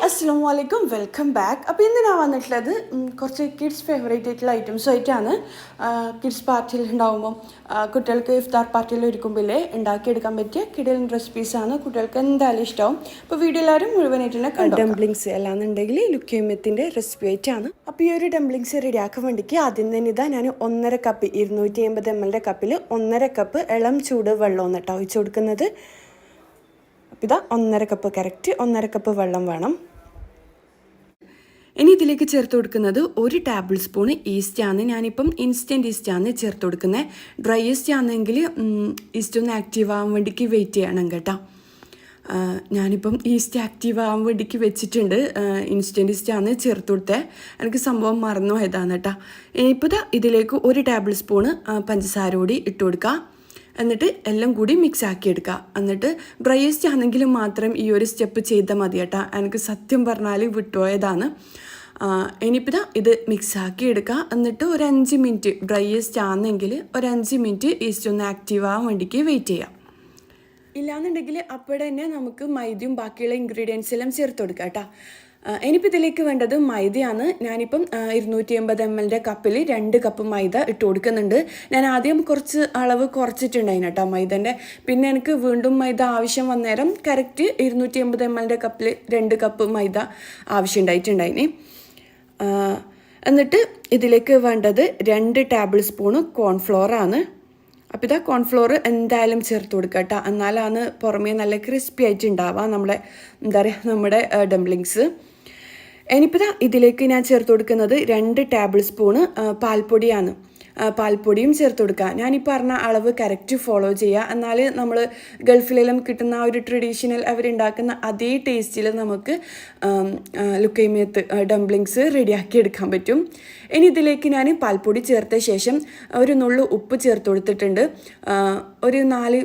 അസ്സലാമു അലൈക്കും welcome back. അപ്പോൾ ഇന്ന് ഞാൻ വന്നിട്ടുള്ളത് കുറച്ച് കിഡ്സ് ഫേവറേറ്റ് ആയിട്ടുള്ള ഐറ്റംസ് ആയിട്ടാണ്. കിഡ്സ് പാർട്ടിയിൽ ഉണ്ടാകുമ്പം കുട്ടികൾക്ക് ഇഫ്താർ പാർട്ടിയിൽ ഒരുക്കുമ്പില്ലേ ഉണ്ടാക്കിയെടുക്കാൻ പറ്റിയ കിടിലൻ റെസിപ്പീസാണ്. കുട്ടികൾക്ക് എന്തായാലും ഇഷ്ടമാവും. അപ്പോൾ വീഡിയോ എല്ലാവരും മുഴുവനായിട്ട് കണ്ടു. ഡംപ്ലിങ്സ് അല്ലാന്നുണ്ടെങ്കിൽ ലുക്കിയമ്മത്തിൻ്റെ റെസിപ്പി ആയിട്ടാണ്. അപ്പോൾ ഈ ഒരു ഡംപ്ലിങ്സ് റെഡിയാക്കാൻ വേണ്ടിക്ക് ആദ്യം തന്നെ ഇതാ ഞാൻ 1.5 കപ്പ് 250 ml കപ്പിൽ 1.5 കപ്പ് ഇളം ചൂട് വെള്ളമാണ് കേട്ടോ ഒഴിച്ചു കൊടുക്കുന്നത്. അപ്പോൾ ഇതാ 1.5 കപ്പ് കറക്റ്റ് 1.5 കപ്പ് വെള്ളം വേണം. ഇനി ഇതിലേക്ക് ചേർത്ത് കൊടുക്കുന്നത് 1 ടേബിൾ സ്പൂൺ ഈസ്റ്റാണ്. ഞാനിപ്പം ഇൻസ്റ്റൻറ്റ് ഈസ്റ്റാണ് ചേർത്ത് കൊടുക്കുന്നത്. ഡ്രൈ ഈസ്റ്റ് ആണെങ്കിൽ ഈസ്റ്റ് ഒന്ന് ആക്റ്റീവ് ആവാൻ വേണ്ടിക്ക് വെയിറ്റ് ചെയ്യണം കേട്ടോ. ഞാനിപ്പം ഈസ്റ്റ് ആക്റ്റീവ് ആവാൻ വേണ്ടിക്ക് വെച്ചിട്ടുണ്ട്. ഇൻസ്റ്റൻറ്റ് ഈസ്റ്റാണ് ചേർത്ത് കൊടുത്തത്. എനിക്ക് സംഭവം മറന്നു പോയതാണ് കേട്ടോ. ഇനിയിപ്പോൾ ഇതാ ഇതിലേക്ക് 1 ടേബിൾ സ്പൂണ് പഞ്ചസാര കൂടി ഇട്ട് കൊടുക്കുക. എന്നിട്ട് എല്ലാം കൂടി മിക്സ് ആക്കി എടുക്കുക. എന്നിട്ട് ഡ്രൈ ഈസ്റ്റ് ആണെങ്കിൽ മാത്രം ഈ ഒരു സ്റ്റെപ്പ് ചെയ്താൽ മതി കേട്ടോ. എനിക്ക് സത്യം പറഞ്ഞാൽ വിട്ടുപോയതാണ്. ഇനിയിപ്പോൾ ഇത് മിക്സ് ആക്കി എടുക്കുക. എന്നിട്ട് ഒരു 5 മിനിറ്റ് ഡ്രൈ ഈസ്റ്റ് ആണെങ്കിൽ ഒരു 5 മിനിറ്റ് ഈസ്റ്റ് ഒന്ന് ആക്റ്റീവ് ആവാൻ വേണ്ടിക്ക് വെയിറ്റ് ചെയ്യാം. ഇല്ലാന്നുണ്ടെങ്കിൽ അപ്പോഴെ തന്നെ നമുക്ക് മൈദയും ബാക്കിയുള്ള ഇൻഗ്രീഡിയൻസ് എല്ലാം ചേർത്ത് കൊടുക്കാം കേട്ടോ. ഇനിയിപ്പോൾ ഇതിലേക്ക് വേണ്ടത് മൈദയാണ്. ഞാനിപ്പം 250 ml കപ്പിൽ 2 കപ്പ് മൈദ ഇട്ട് കൊടുക്കുന്നുണ്ട്. ഞാൻ ആദ്യം കുറച്ച് അളവ് കുറച്ചിട്ടുണ്ടായിരുന്നു കേട്ടോ മൈദൻ്റെ. പിന്നെ എനിക്ക് വീണ്ടും മൈദ ആവശ്യം വന്നേരം കറക്റ്റ് 250 ml കപ്പിൽ 2 കപ്പ് മൈദ ആവശ്യമുണ്ടായിട്ടുണ്ടായിന്. എന്നിട്ട് ഇതിലേക്ക് വേണ്ടത് 2 ടേബിൾ സ്പൂണ് കോൺഫ്ലോറാണ്. അപ്പോൾ ഇതാ കോൺഫ്ലോർ എന്തായാലും ചേർത്ത് കൊടുക്കുക കേട്ടോ. എന്നാലാണ് പുറമേ നല്ല ക്രിസ്പി ആയിട്ട് ഉണ്ടാവുക നമ്മുടെ ഡംപ്ലിങ്സ്. ഇനിയിപ്പോൾ ഇതിലേക്ക് ഞാൻ ചേർത്ത് കൊടുക്കുന്നത് 2 ടേബിൾ സ്പൂണ് പാൽപ്പൊടിയാണ്. പാൽപ്പൊടിയും ചേർത്ത് കൊടുക്കുക. ഞാനീ പറഞ്ഞ അളവ് കറക്റ്റ് ഫോളോ ചെയ്യുക. എന്നാൽ നമ്മൾ ഗൾഫിലെല്ലാം കിട്ടുന്ന ആ ഒരു ട്രഡീഷണൽ അവരുണ്ടാക്കുന്ന അതേ ടേസ്റ്റിൽ നമുക്ക് ലുക്കൈമയത്ത് ഡംപ്ലിങ്സ് റെഡിയാക്കി എടുക്കാൻ പറ്റും. ഇനി ഇതിലേക്ക് ഞാൻ പാൽപ്പൊടി ചേർത്ത ശേഷം ഒരു നുള്ളു ഉപ്പ് ചേർത്ത് കൊടുത്തിട്ടുണ്ട്. ഒരു 4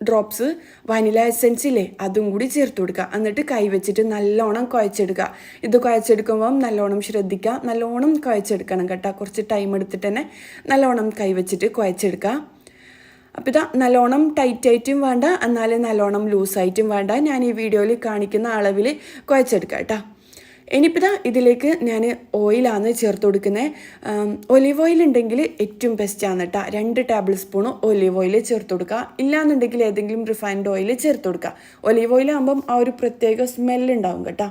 ഡ്രോപ്സ് വനില എസൻസ് ഇല്ലേ അതും കൂടി ചേർത്ത് കൊടുക്കുക. എന്നിട്ട് കൈ വെച്ചിട്ട് നല്ലോണം കുഴച്ചെടുക്കുക. ഇത് കുഴച്ചെടുക്കുമ്പം നല്ലോണം ശ്രദ്ധിക്കുക. നല്ലോണം കുഴച്ചെടുക്കണം കേട്ടോ. കുറച്ച് ടൈം എടുത്തിട്ട് തന്നെ നല്ലോണം കൈ വെച്ചിട്ട് കുഴച്ചെടുക്കുക. അപ്പോൾ ഇതാ നല്ലോണം ടൈറ്റായിട്ടും വേണ്ട, എന്നാലും നല്ലോണം ലൂസായിട്ടും വേണ്ട. ഞാൻ ഈ വീഡിയോയിൽ കാണിക്കുന്ന അളവിൽ കുഴച്ചെടുക്കുക കേട്ടോ. ഇനിയിപ്പോൾ ഇതിലേക്ക് ഞാൻ ഓയിലാണ് ചേർത്ത് കൊടുക്കുന്നത്. ഒലീവ് ഓയിൽ ഉണ്ടെങ്കിൽ ഏറ്റവും ബെസ്റ്റാണ് കേട്ടോ. 2 ടേബിൾ സ്പൂൺ ഒലീവ് ഓയിൽ ചേർത്ത് കൊടുക്കുക. ഇല്ലാന്നുണ്ടെങ്കിൽ ഏതെങ്കിലും റിഫൈൻഡ് ഓയിൽ ചേർത്ത് കൊടുക്കുക. ഒലീവ് ഓയിലാകുമ്പം ആ ഒരു പ്രത്യേക സ്മെല്ലുണ്ടാവും കേട്ടോ.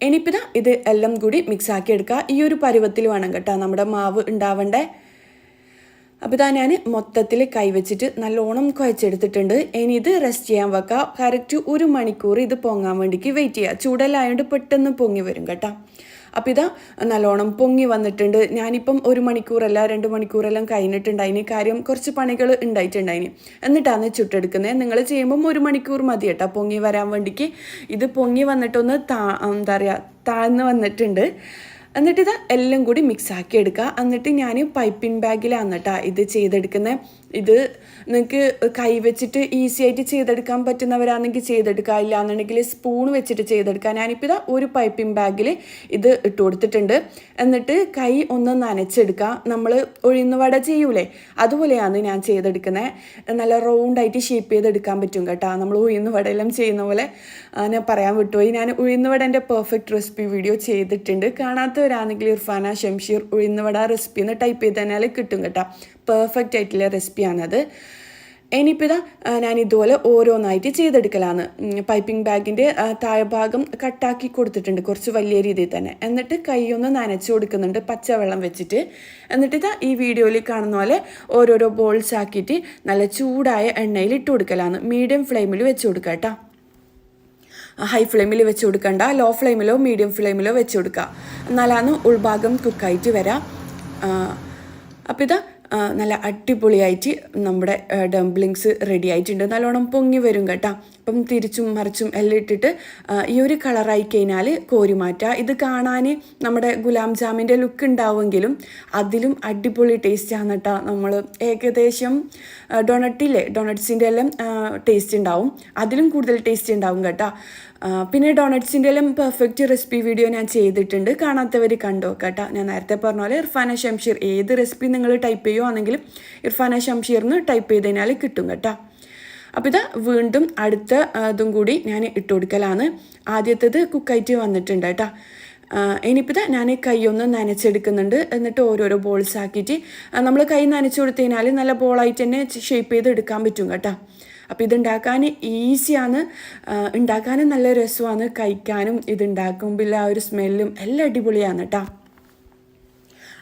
ഇനിയിപ്പോൾ ഇത് എല്ലാം കൂടി മിക്സ് ആക്കി എടുക്കുക. ഈ ഒരു പരുവത്തിൽ വേണം കേട്ടോ നമ്മുടെ മാവ് ഉണ്ടാവേണ്ടേ. അപ്പോൾ ഞാൻ മൊത്തത്തിൽ കൈവച്ചിട്ട് നല്ലോണം കുഴച്ചെടുത്തിട്ടുണ്ട്. ഇനി ഇത് റെസ്റ്റ് ചെയ്യാൻ വെക്കുക. കറക്റ്റ് 1 മണിക്കൂർ ഇത് പൊങ്ങാൻ വേണ്ടിക്ക് വെയിറ്റ് ചെയ്യുക. ചൂടെല്ലായതുകൊണ്ട് പെട്ടെന്ന് പൊങ്ങി വരും കേട്ടോ. അപ്പോൾ നല്ലോണം പൊങ്ങി വന്നിട്ടുണ്ട്. ഞാനിപ്പം 1 മണിക്കൂറല്ല 2 മണിക്കൂറെല്ലാം കഴിഞ്ഞിട്ടുണ്ടായിന്. കാര്യം കുറച്ച് പണികൾ ഉണ്ടായിട്ടുണ്ടായിന്. എന്നിട്ടാണ് ചുട്ടെടുക്കുന്നത്. നിങ്ങൾ ചെയ്യുമ്പം 1 മണിക്കൂർ മതി കേട്ടോ പൊങ്ങി വരാൻ വേണ്ടിക്ക്. ഇത് പൊങ്ങി വന്നിട്ടൊന്ന് താഴ്ന്ന് വന്നിട്ടുണ്ട്. എന്നിട്ട് എല്ലാം കൂടി മിക്സ് ആക്കി എടുക്കുക. എന്നിട്ട് ഞാൻ പൈപ്പിംഗ് ബാഗിലാണ് കേട്ടോ ഇത് ചെയ്തെടുക്കുന്നത്. ഇത് നിങ്ങൾക്ക് കൈ വെച്ചിട്ട് ഈസി ആയിട്ട് ചെയ്തെടുക്കാൻ പറ്റുന്നവരാണെങ്കിൽ ചെയ്തെടുക്കുക. ഇല്ലാന്നുണ്ടെങ്കിൽ സ്പൂൺ വെച്ചിട്ട് ചെയ്തെടുക്കുക. ഞാനിപ്പോൾ ഒരു പൈപ്പിംഗ് ബാഗിൽ ഇത് ഇട്ട് കൊടുത്തിട്ടുണ്ട്. എന്നിട്ട് കൈ ഒന്ന് നനച്ചെടുക്കുക. നമ്മൾ ഉഴുന്നുവട ചെയ്യൂലേ അതുപോലെയാണ് ഞാൻ ചെയ്തെടുക്കുന്നത്. നല്ല റൗണ്ടായിട്ട് ഷേപ്പ് ചെയ്തെടുക്കാൻ പറ്റും കേട്ടോ. നമ്മൾ ഉഴുന്നുവടയെല്ലാം ചെയ്യുന്ന പോലെ. ഞാൻ പറയാൻ വിട്ടുപോയി, ഞാൻ ഉഴുന്നുവടേൻ്റെ പെർഫെക്റ്റ് റെസിപ്പി വീഡിയോ ചെയ്തിട്ടുണ്ട്. കാണാത്തവരാണെങ്കിൽ ഇർഫാന ഷംഷീർ ഉഴുന്നുവട റെസിപ്പി എന്ന് ടൈപ്പ് ചെയ്ത് തന്നാൽ കിട്ടും കേട്ടോ. പെർഫെക്റ്റ് ആയിട്ടുള്ള റെസിപ്പിയാണത്. ഇനിയിപ്പോൾ ഞാൻ ഇതുപോലെ ഓരോന്നായിട്ട് ചെയ്തെടുക്കലാണ്. പൈപ്പിംഗ് ബാഗിൻ്റെ താഴ്ഭാഗം കട്ടാക്കി കൊടുത്തിട്ടുണ്ട് കുറച്ച് വലിയ രീതിയിൽ തന്നെ. എന്നിട്ട് കൈയൊന്ന് നനച്ച് കൊടുക്കുന്നുണ്ട് പച്ചവെള്ളം വെച്ചിട്ട്. എന്നിട്ട് ഈ വീഡിയോയിൽ കാണുന്ന പോലെ ഓരോരോ ബോൾസ് ആക്കിയിട്ട് നല്ല ചൂടായ എണ്ണയിൽ ഇട്ട് കൊടുക്കലാണ്. മീഡിയം ഫ്ലെയിമിൽ വെച്ച് കൊടുക്കുക കേട്ടോ. ഹൈ ഫ്ലെയിമിൽ വെച്ച് കൊടുക്കണ്ട. ലോ ഫ്ലെയിമിലോ മീഡിയം ഫ്ലെയിമിലോ വെച്ച് കൊടുക്കുക. എന്നാലാണ് ഉൾഭാഗം കുക്കായിട്ട് വരാം. അപ്പോൾ നല്ല അടിപൊളിയായിട്ട് നമ്മുടെ ഡംപ്ലിങ്സ് റെഡി ആയിട്ടുണ്ട്. നല്ലോണം പൊങ്ങി വരും കേട്ടോ. അപ്പം തിരിച്ചും മറിച്ചും എല്ലാം ഇട്ടിട്ട് ഈ ഒരു കളറായി കഴിഞ്ഞാൽ കോരി മാറ്റുക. ഇത് കാണാൻ നമ്മുടെ ഗുലാം ജാമിൻ്റെ ലുക്ക് ഉണ്ടാവുമെങ്കിലും അതിലും അടിപൊളി ടേസ്റ്റാണ് കേട്ടോ. നമ്മൾ ഏകദേശം ഡൊണട്ട്സിൻ്റെ എല്ലാം ടേസ്റ്റ് ഉണ്ടാവും. അതിലും കൂടുതൽ ടേസ്റ്റ് ഉണ്ടാവും കേട്ടോ. പിന്നെ ഡോണറ്റ്സിൻ്റെ എല്ലാം പെർഫെക്റ്റ് റെസിപ്പി വീഡിയോ ഞാൻ ചെയ്തിട്ടുണ്ട്. കാണാത്തവർ കണ്ടു കേട്ടോ. ഞാൻ നേരത്തെ പറഞ്ഞ പോലെ ഇർഫാന ഷംഷീർ ഏത് റെസിപ്പി നിങ്ങൾ ടൈപ്പ് ചെയ്യുകയാണെങ്കിലും ഇർഫാന ഷംഷീർന്ന് ടൈപ്പ് ചെയ്ത് കഴിഞ്ഞാൽ കിട്ടും കേട്ടോ. അപ്പോൾ ഇതാ വീണ്ടും അടുത്ത ഇതും കൂടി ഞാൻ ഇട്ട് കൊടുക്കലാണ്. ആദ്യത്തേത് കുക്കായിട്ട് വന്നിട്ടുണ്ട് കേട്ടോ. ഇനിയിപ്പോൾ ഞാൻ കൈ ഒന്ന് നനച്ചെടുക്കുന്നുണ്ട്. എന്നിട്ട് ഓരോരോ ബോൾസ് ആക്കിയിട്ട് നമ്മൾ കൈ നനച്ചു കൊടുത്തു കഴിഞ്ഞാൽ നല്ല ബോളായിട്ട് തന്നെ ഷേപ്പ് ചെയ്ത് എടുക്കാൻ പറ്റും കേട്ടോ. അപ്പോൾ ഇതുണ്ടാക്കാൻ ഈസിയാണ്, ഉണ്ടാക്കാനും നല്ല രസമാണ്, കഴിക്കാനും ഇതുണ്ടാക്കുമ്പോൾ ആ ഒരു സ്മെല്ലും എല്ലാം അടിപൊളിയാണ് കേട്ടോ.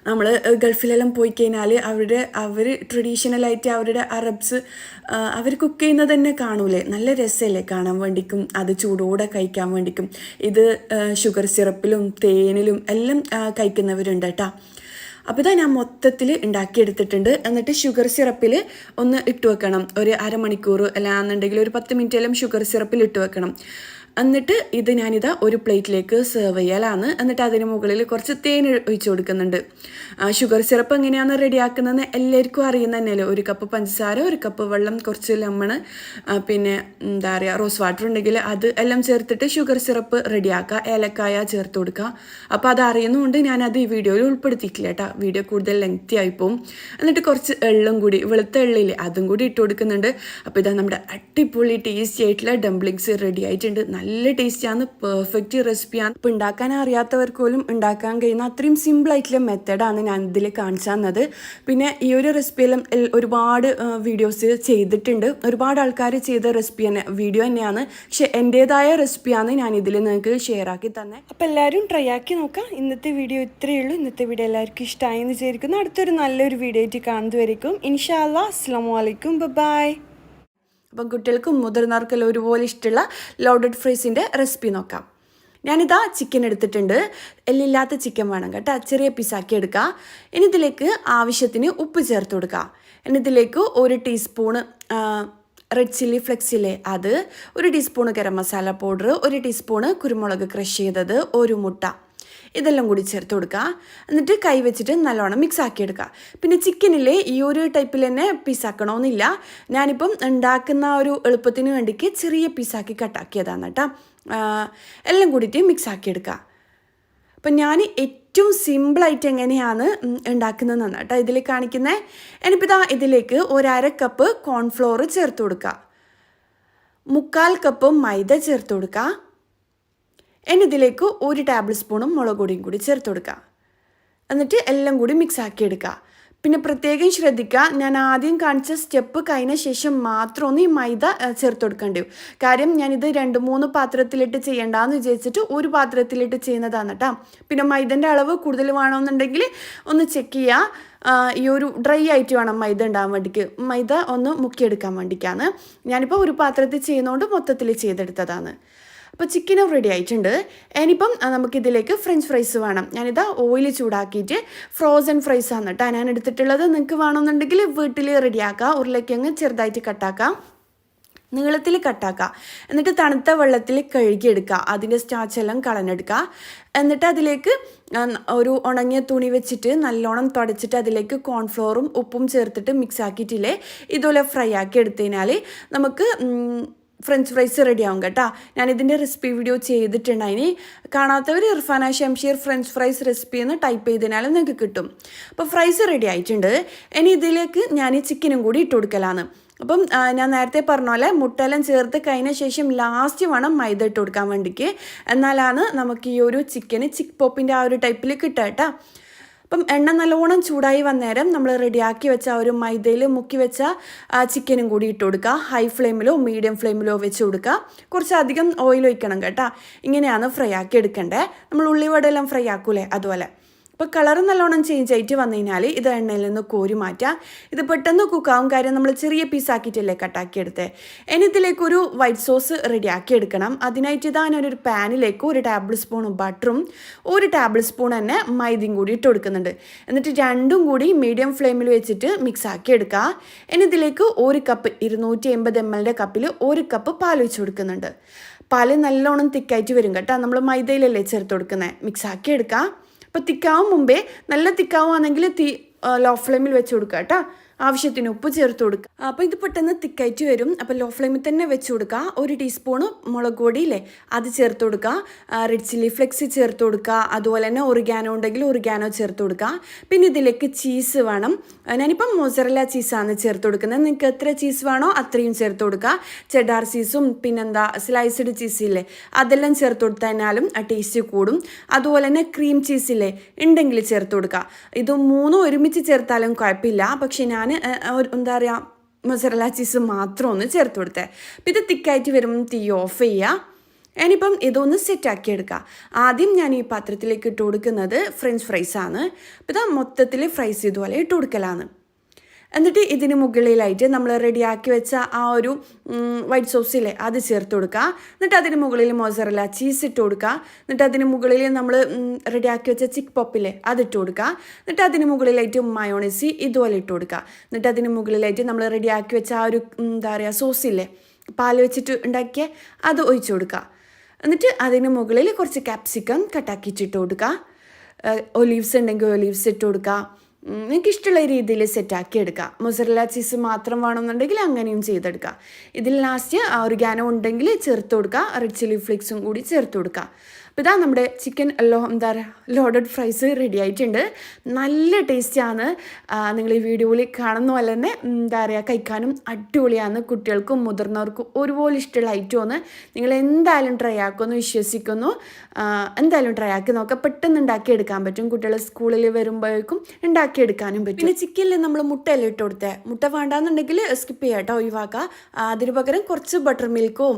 നമ്മൾ ഗൾഫിലെല്ലാം പോയി കഴിഞ്ഞാൽ അവർ ട്രഡീഷണലായിട്ട് അവരുടെ അറബ്സ് അവർ കുക്ക് ചെയ്യുന്നത് തന്നെ കാണൂലേ, നല്ല രസമല്ലേ കാണാൻ വേണ്ടിക്കും, അത് ചൂടോടെ കഴിക്കാൻ വേണ്ടിക്കും. ഇത് ഷുഗർ സിറപ്പിലും തേനിലും എല്ലാം കഴിക്കുന്നവരുണ്ട് കേട്ടോ. അപ്പോൾ ഇതാ ഞാൻ മൊത്തത്തിൽ ഉണ്ടാക്കിയെടുത്തിട്ടുണ്ട്. എന്നിട്ട് ഷുഗർ സിറപ്പിൽ ഒന്ന് ഇട്ട് വെക്കണം, ഒരു അരമണിക്കൂർ അല്ലാന്നുണ്ടെങ്കിൽ ഒരു 10 മിനിറ്റ് എല്ലാം ഷുഗർ സിറപ്പിൽ ഇട്ട് വെക്കണം. എന്നിട്ട് ഇത് ഞാനിതാ ഒരു പ്ലേറ്റിലേക്ക് സെർവ് ചെയ്യലാണ്. എന്നിട്ട് അതിന് മുകളിൽ കുറച്ച് തേൻ ഒഴിച്ച് കൊടുക്കുന്നുണ്ട്. ഷുഗർ സിറപ്പ് എങ്ങനെയാണ് റെഡിയാക്കുന്നതെന്ന് എല്ലാവർക്കും അറിയുന്ന തന്നെയല്ലേ. 1 കപ്പ് പഞ്ചസാര, 1 കപ്പ് വെള്ളം, കുറച്ച് ലെമണ്, പിന്നെ എന്താ പറയുക റോസ് വാട്ടർ ഉണ്ടെങ്കിൽ അത് എല്ലാം ചേർത്തിട്ട് ഷുഗർ സിറപ്പ് റെഡിയാക്കുക. ഏലക്കായ ചേർത്ത് കൊടുക്കുക. അപ്പോൾ അത് അറിയുന്നതുകൊണ്ട് ഞാനത് ഈ വീഡിയോയിൽ ഉൾപ്പെടുത്തിയിട്ടില്ല കേട്ടോ, വീഡിയോ കൂടുതൽ ലെങ്തി ആയിപ്പോവും. എന്നിട്ട് കുറച്ച് എള്ളും കൂടി, വെളുത്ത എള്ളില്ലേ അതും കൂടി ഇട്ട് കൊടുക്കുന്നുണ്ട്. അപ്പോൾ ഇതാ നമ്മുടെ അടിപൊളി ടേസ്റ്റി ആയിട്ടുള്ള ഡംപ്ലിങ്സ് റെഡി ആയിട്ടുണ്ട്. നല്ല ടേസ്റ്റിയാണ്, പെർഫെക്റ്റ് റെസിപ്പിയാണ്. ഇപ്പോൾ ഉണ്ടാക്കാൻ അറിയാത്തവർക്ക് പോലും ഉണ്ടാക്കാൻ കഴിയുന്ന അത്രയും സിമ്പിളായിട്ടുള്ള മെത്തേഡാണ് ഞാൻ ഇതിൽ കാണിച്ചു തന്നത്. പിന്നെ ഈ ഒരു റെസിപ്പിയെല്ലാം ഒരുപാട് വീഡിയോസ് ചെയ്തിട്ടുണ്ട്, ഒരുപാട് ആൾക്കാർ ചെയ്ത റെസിപ്പി തന്നെ വീഡിയോ തന്നെയാണ്. പക്ഷെ എൻ്റേതായ റെസിപ്പിയാണ് ഞാൻ ഇതിൽ നിങ്ങൾക്ക് ഷെയർ ആക്കി തന്നെ. അപ്പോൾ എല്ലാവരും ട്രൈ ആക്കി നോക്കാം. ഇന്നത്തെ വീഡിയോ ഇത്രയേ ഉള്ളൂ. ഇന്നത്തെ വീഡിയോ എല്ലാവർക്കും ഇഷ്ടമായി എന്ന് വിചാരിക്കുന്നു. അടുത്തൊരു നല്ലൊരു വീഡിയോ ആയിട്ട് കാണുന്നതുവരേക്കും ഇൻഷാ അല്ലാഹ് അസ്സലാമു അലൈക്കും, ബൈ. അപ്പം കുട്ടികൾക്കും മുതിർന്നവർക്കെല്ലാം ഒരുപോലെ ഇഷ്ടമുള്ള ലോഡഡ് ഫ്രൈസിൻ്റെ റെസിപ്പി നോക്കാം. ഞാനിതാ ചിക്കൻ എടുത്തിട്ടുണ്ട്. എല്ലില്ലാത്ത ചിക്കൻ വേണം കേട്ടോ, ചെറിയ പീസാക്കി എടുക്കുക. ഇനി ഇതിലേക്ക് ആവശ്യത്തിന് ഉപ്പ് ചേർത്ത് കൊടുക്കുക. ഇനി ഇതിലേക്ക് 1 ടീസ്പൂണ് റെഡ് ചില്ലി ഫ്ലെക്സിലെ അത്, 1 teaspoon garam masala powder, 1 teaspoon കുരുമുളക് ക്രഷ് ചെയ്തത്, 1 മുട്ട, ഇതെല്ലാം കൂടി ചേർത്ത് കൊടുക്കുക. എന്നിട്ട് കൈ വെച്ചിട്ട് നല്ലോണം മിക്സ് ആക്കി എടുക്കുക. പിന്നെ ചിക്കനിൽ ഈ ഒരു ടൈപ്പിൽ തന്നെ പീസാക്കണമെന്നില്ല. ഞാനിപ്പം ഉണ്ടാക്കുന്ന ഒരു എളുപ്പത്തിന് വേണ്ടിക്ക് ചെറിയ പീസാക്കി കട്ടാക്കിയതാണ് കേട്ടോ. എല്ലാം കൂടിയിട്ട് മിക്സ് ആക്കി എടുക്കുക. അപ്പം ഞാൻ ഏറ്റവും സിമ്പിളായിട്ട് എങ്ങനെയാണ് ഉണ്ടാക്കുന്നതെന്നാണ് കേട്ടോ ഇതിൽ കാണിക്കുന്നത്. ഇനിയിപ്പോൾ ഇതാ ഇതിലേക്ക് 1/2 കപ്പ് കോൺഫ്ലോർ ചേർത്ത് കൊടുക്കുക, 1/4 കപ്പ് മൈദ ചേർത്ത് കൊടുക്കുക. ഇനി ഇതിലേക്ക് 1 ടേബിൾ സ്പൂണും മുളക് പൊടിയും കൂടി ചേർത്ത് കൊടുക്കുക. എന്നിട്ട് എല്ലാം കൂടി മിക്സ് ആക്കി എടുക്കുക. പിന്നെ പ്രത്യേകം ശ്രദ്ധിക്കുക, ഞാൻ ആദ്യം കാണിച്ച സ്റ്റെപ്പ് കഴിഞ്ഞ ശേഷം മാത്രം ഒന്ന് ഈ മൈദ ചേർത്ത് കൊടുക്കേണ്ടി വരും. കാര്യം ഞാനിത് 2-3 പാത്രത്തിലിട്ട് ചെയ്യേണ്ടെന്ന് വിചാരിച്ചിട്ട് 1 പാത്രത്തിലിട്ട് ചെയ്യുന്നതാണ് കേട്ടോ. പിന്നെ മൈദൻ്റെ അളവ് കൂടുതൽ വേണമെന്നുണ്ടെങ്കിൽ ഒന്ന് ചെക്ക് ചെയ്യുക. ഈ ഒരു ഡ്രൈ ആയിട്ട് വേണം മൈദ ഉണ്ടാകാൻ വേണ്ടിക്ക്, മൈദ ഒന്ന് മുക്കിയെടുക്കാൻ വേണ്ടിയിട്ടാണ്. ഞാനിപ്പോൾ 1 പാത്രത്തിൽ ചെയ്യുന്നതുകൊണ്ട് മൊത്തത്തിൽ ചെയ്തെടുത്തതാണ്. അപ്പോൾ ചിക്കനും റെഡി ആയിട്ടുണ്ട്. ഇനിയിപ്പം നമുക്കിതിലേക്ക് ഫ്രഞ്ച് ഫ്രൈസ് വേണം. ഞാനിതാ ഓയിൽ ചൂടാക്കിയിട്ട് ഫ്രോസൺ ഫ്രൈസാണ് കേട്ടോ ഞാൻ എടുത്തിട്ടുള്ളത്. നിങ്ങൾക്ക് വേണമെന്നുണ്ടെങ്കിൽ വീട്ടിൽ റെഡിയാക്കാം. ഉരുളക്കിഴങ്ങ് ചെറുതായിട്ട് കട്ടാക്കാം, നീളത്തിൽ കട്ടാക്കുക. എന്നിട്ട് തണുത്ത വെള്ളത്തിൽ കഴുകിയെടുക്കുക, അതിൻ്റെ സ്റ്റാർച്ചെല്ലാം കളഞ്ഞെടുക്കുക. എന്നിട്ട് അതിലേക്ക് ഒരു ഉണങ്ങിയ തുണി വെച്ചിട്ട് നല്ലോണം തുടച്ചിട്ട് അതിലേക്ക് കോൺഫ്ലോറും ഉപ്പും ചേർത്തിട്ട് മിക്സ് ആക്കിയിട്ടില്ലേ ഇതുപോലെ ഫ്രൈ ആക്കി എടുത്തതിനാൽ നമുക്ക് ഫ്രഞ്ച് ഫ്രൈസ് റെഡി ആവും കേട്ടോ. ഞാനിതിൻ്റെ റെസിപ്പി വീഡിയോ ചെയ്തിട്ടുണ്ടായിനി, കാണാത്തവർ Irfana Shamsheer French fries recipe എന്ന് ടൈപ്പ് ചെയ്തതിനാലും നിങ്ങൾക്ക് കിട്ടും. അപ്പോൾ ഫ്രൈസ് റെഡി ആയിട്ടുണ്ട്. ഇനി ഇതിലേക്ക് ഞാൻ ചിക്കനും കൂടി ഇട്ട് കൊടുക്കലാണ്. അപ്പം ഞാൻ നേരത്തെ പറഞ്ഞ പോലെ മുട്ടയെല്ലാം ചേർത്ത് കഴിഞ്ഞ ശേഷം ലാസ്റ്റ് വേണം മൈദ ഇട്ട് കൊടുക്കാൻ വേണ്ടിക്ക്, എന്നാലാണ് നമുക്ക് ഈ ഒരു ചിക്ക് പോപ്പിൻ്റെ ആ ഒരു ടൈപ്പിൽ കിട്ടുക കേട്ടോ. അപ്പം എണ്ണ നല്ലോണം ചൂടായി വന്നേരം നമ്മൾ റെഡിയാക്കി വെച്ച ഒരു മൈദയിൽ മുക്കി വെച്ച ചിക്കനും കൂടി ഇട്ട് കൊടുക്കുക. ഹൈ ഫ്ലെയിമിലോ മീഡിയം ഫ്ലെയിമിലോ വെച്ച് കൊടുക്കുക. കുറച്ചധികം ഓയിൽ ഒഴിക്കണം കേട്ടോ. ഇങ്ങനെയാണ് ഫ്രൈ ആക്കി എടുക്കേണ്ടത്. നമ്മൾ ഉള്ളിവടയെല്ലാം ഫ്രൈ ആക്കൂലേ അതുപോലെ. അപ്പോൾ കളർ നല്ലോണം ചേഞ്ച് ആയിട്ട് വന്നു കഴിഞ്ഞാൽ ഇത് എണ്ണയിൽ നിന്ന് കോരി മാറ്റാം. ഇത് പെട്ടെന്ന് കുക്കാവും, കാര്യം നമ്മൾ ചെറിയ പീസാക്കിയിട്ടല്ലേ കട്ടാക്കിയെടുത്തേ. ഇനി ഇതിലേക്കൊരു വൈറ്റ് സോസ് റെഡിയാക്കി എടുക്കണം. അതിനായിട്ട് ഇതാ ഞാനൊരു പാനിലേക്ക് 1 ടേബിൾ സ്പൂൺ ബട്ടറും 1 ടേബിൾ സ്പൂൺ തന്നെ മൈദയും കൂടി ഇട്ട് കൊടുക്കുന്നുണ്ട്. എന്നിട്ട് രണ്ടും കൂടി മീഡിയം ഫ്ലെയിമിൽ വെച്ചിട്ട് മിക്സ് ആക്കി എടുക്കുക. ഇനി ഇതിലേക്ക് 1 കപ്പ് 250 ml കപ്പിൽ 1 കപ്പ് പാൽ ഒഴിച്ച് കൊടുക്കുന്നുണ്ട്. പാൽ നല്ലോണം തിക്കായിട്ട് വരും കേട്ടോ, നമ്മൾ മൈദയിലല്ലേ ചേർത്ത് കൊടുക്കുന്നത്. മിക്സ് ആക്കി എടുക്കുക. അപ്പോൾ തിക്കാവും മുമ്പേ നല്ല തിക്കാവുകയാണെങ്കിൽ ലോ ഫ്ലെയിമിൽ വെച്ച് കൊടുക്കുക കേട്ടോ. ആവശ്യത്തിന് ഉപ്പ് ചേർത്ത് കൊടുക്കുക. അപ്പോൾ ഇത് പെട്ടെന്ന് തിക്കായിട്ട് വരും. അപ്പോൾ ലോ ഫ്ലെയിമിൽ തന്നെ വെച്ച് കൊടുക്കുക. 1 ടീസ്പൂണ് മുളക് പൊടിയില്ലേ അത് ചേർത്ത് കൊടുക്കുക. റെഡ് ചില്ലി ഫ്ലെക്സ് ചേർത്ത് കൊടുക്കുക. അതുപോലെ തന്നെ ഒറിഗാനോ ഉണ്ടെങ്കിൽ ഒറിഗാനോ ചേർത്ത് കൊടുക്കുക. പിന്നെ ഇതിലേക്ക് ചീസ് വേണം. ഞാനിപ്പം മൊസറല്ല ചീസാണ് ചേർത്ത് കൊടുക്കുന്നത്. നിങ്ങൾക്ക് എത്ര ചീസ് വേണോ അത്രയും ചേർത്ത് കൊടുക്കുക. ചെഡാർ ചീസും പിന്നെന്താ സ്ലൈസ്ഡ് ചീസില്ലേ അതെല്ലാം ചേർത്ത് കൊടുത്താലും ആ ടേസ്റ്റ് കൂടും. അതുപോലെ തന്നെ ക്രീം ചീസില്ലേ ഉണ്ടെങ്കിൽ ചേർത്ത് കൊടുക്കുക. ഇത് 3 ഒരുമിച്ച് ചേർത്താലും കുഴപ്പമില്ല. പക്ഷെ ഞാൻ എന്താ പറയുക മൊസറല്ല ചീസ് മാത്രം ഒന്ന് ചേർത്ത് കൊടുത്തേ. അപ്പം ഇത് തിക്കായിട്ട് വരുമ്പം തീ ഓഫ് ചെയ്യുക. ഇനിയിപ്പം ഇതൊന്ന് സെറ്റാക്കി എടുക്കുക. ആദ്യം ഞാൻ ഈ പാത്രത്തിലേക്ക് ഇട്ട് കൊടുക്കുന്നത് ഫ്രഞ്ച് ഫ്രൈസാണ്. അപ്പം ഇതാ മൊത്തത്തിൽ ഫ്രൈസ് ഇതുപോലെ ഇട്ട് കൊടുക്കലാണ്. എന്നിട്ട് ഇതിന് മുകളിലായിട്ട് നമ്മൾ റെഡിയാക്കി വെച്ച ആ ഒരു വൈറ്റ് സോസില്ലേ അത് ചേർത്ത് കൊടുക്കുക. എന്നിട്ട് അതിന് മുകളിൽ മൊസറല്ല ചീസ് ഇട്ട് കൊടുക്കുക. എന്നിട്ട് അതിന് മുകളിൽ നമ്മൾ റെഡിയാക്കി വെച്ച ചിക്ക് പോപ്പില്ലേ അതിട്ട് കൊടുക്കുക. എന്നിട്ട് അതിന് മുകളിലായിട്ട് മയോണൈസ് ഇതുപോലെ ഇട്ട് കൊടുക്കുക. എന്നിട്ട് അതിന് മുകളിലായിട്ട് നമ്മൾ റെഡിയാക്കി വെച്ച ആ ഒരു എന്താ പറയുക സോസില്ലേ പാൽ വെച്ചിട്ട് ഉണ്ടാക്കിയ അത് ഒഴിച്ചു കൊടുക്കുക. എന്നിട്ട് അതിന് മുകളിൽ കുറച്ച് ക്യാപ്സിക്കം കട്ടാക്കിച്ചിട്ട് കൊടുക്കുക. ഒലീവ്സ് ഉണ്ടെങ്കിൽ ഒലീവ്സ് ഇട്ട് കൊടുക്കുക. നിങ്ങൾക്ക് ഇഷ്ടമുള്ള രീതിയിൽ സെറ്റാക്കി എടുക്കുക. മൊസറല്ല ചീസ് മാത്രം വേണമെന്നുണ്ടെങ്കിൽ അങ്ങനെയും ചെയ്തെടുക്കുക. ഇതിൽ ലാസ്റ്റ് ഒറിഗാനോ ഉണ്ടെങ്കിൽ ചേർത്ത് കൊടുക്കുക. റെഡ് ചില്ലി ഫ്ലേക്സും കൂടി ചേർത്ത് കൊടുക്കുക. അപ്പോൾ ഇതാ നമ്മുടെ ചിക്കൻ എന്താ പറയുക ലോഡഡ് ഫ്രൈസ് റെഡി ആയിട്ടുണ്ട്. നല്ല ടേസ്റ്റിയാണ്. നിങ്ങൾ ഈ വീഡിയോയിൽ കാണുന്ന പോലെ തന്നെ എന്താ പറയുക കഴിക്കാനും അടിപൊളിയാണ്. കുട്ടികൾക്കും മുതിർന്നവർക്കും ഒരുപോലെ ഇഷ്ടമുള്ള ഐറ്റമാണ്. നിങ്ങൾ എന്തായാലും ട്രൈ ആക്കുമെന്ന് വിശ്വസിക്കുന്നു. എന്തായാലും ട്രൈ ആക്കി നോക്കുക. പെട്ടെന്ന് ഉണ്ടാക്കിയെടുക്കാൻ പറ്റും. കുട്ടികൾ സ്കൂളിൽ വരുമ്പോഴേക്കും ഉണ്ടാക്കിയെടുക്കാനും പറ്റും. പിന്നെ ചിക്കനിൽ നമ്മൾ മുട്ടയെല്ലാം ഇട്ട് കൊടുത്തേ. മുട്ട വേണ്ടാന്നുണ്ടെങ്കിൽ സ്കിപ്പ് ചെയ്യാം കേട്ടോ, ഒഴിവാക്കുക. അതിന് പകരം കുറച്ച് ബട്ടർ മിൽക്കോ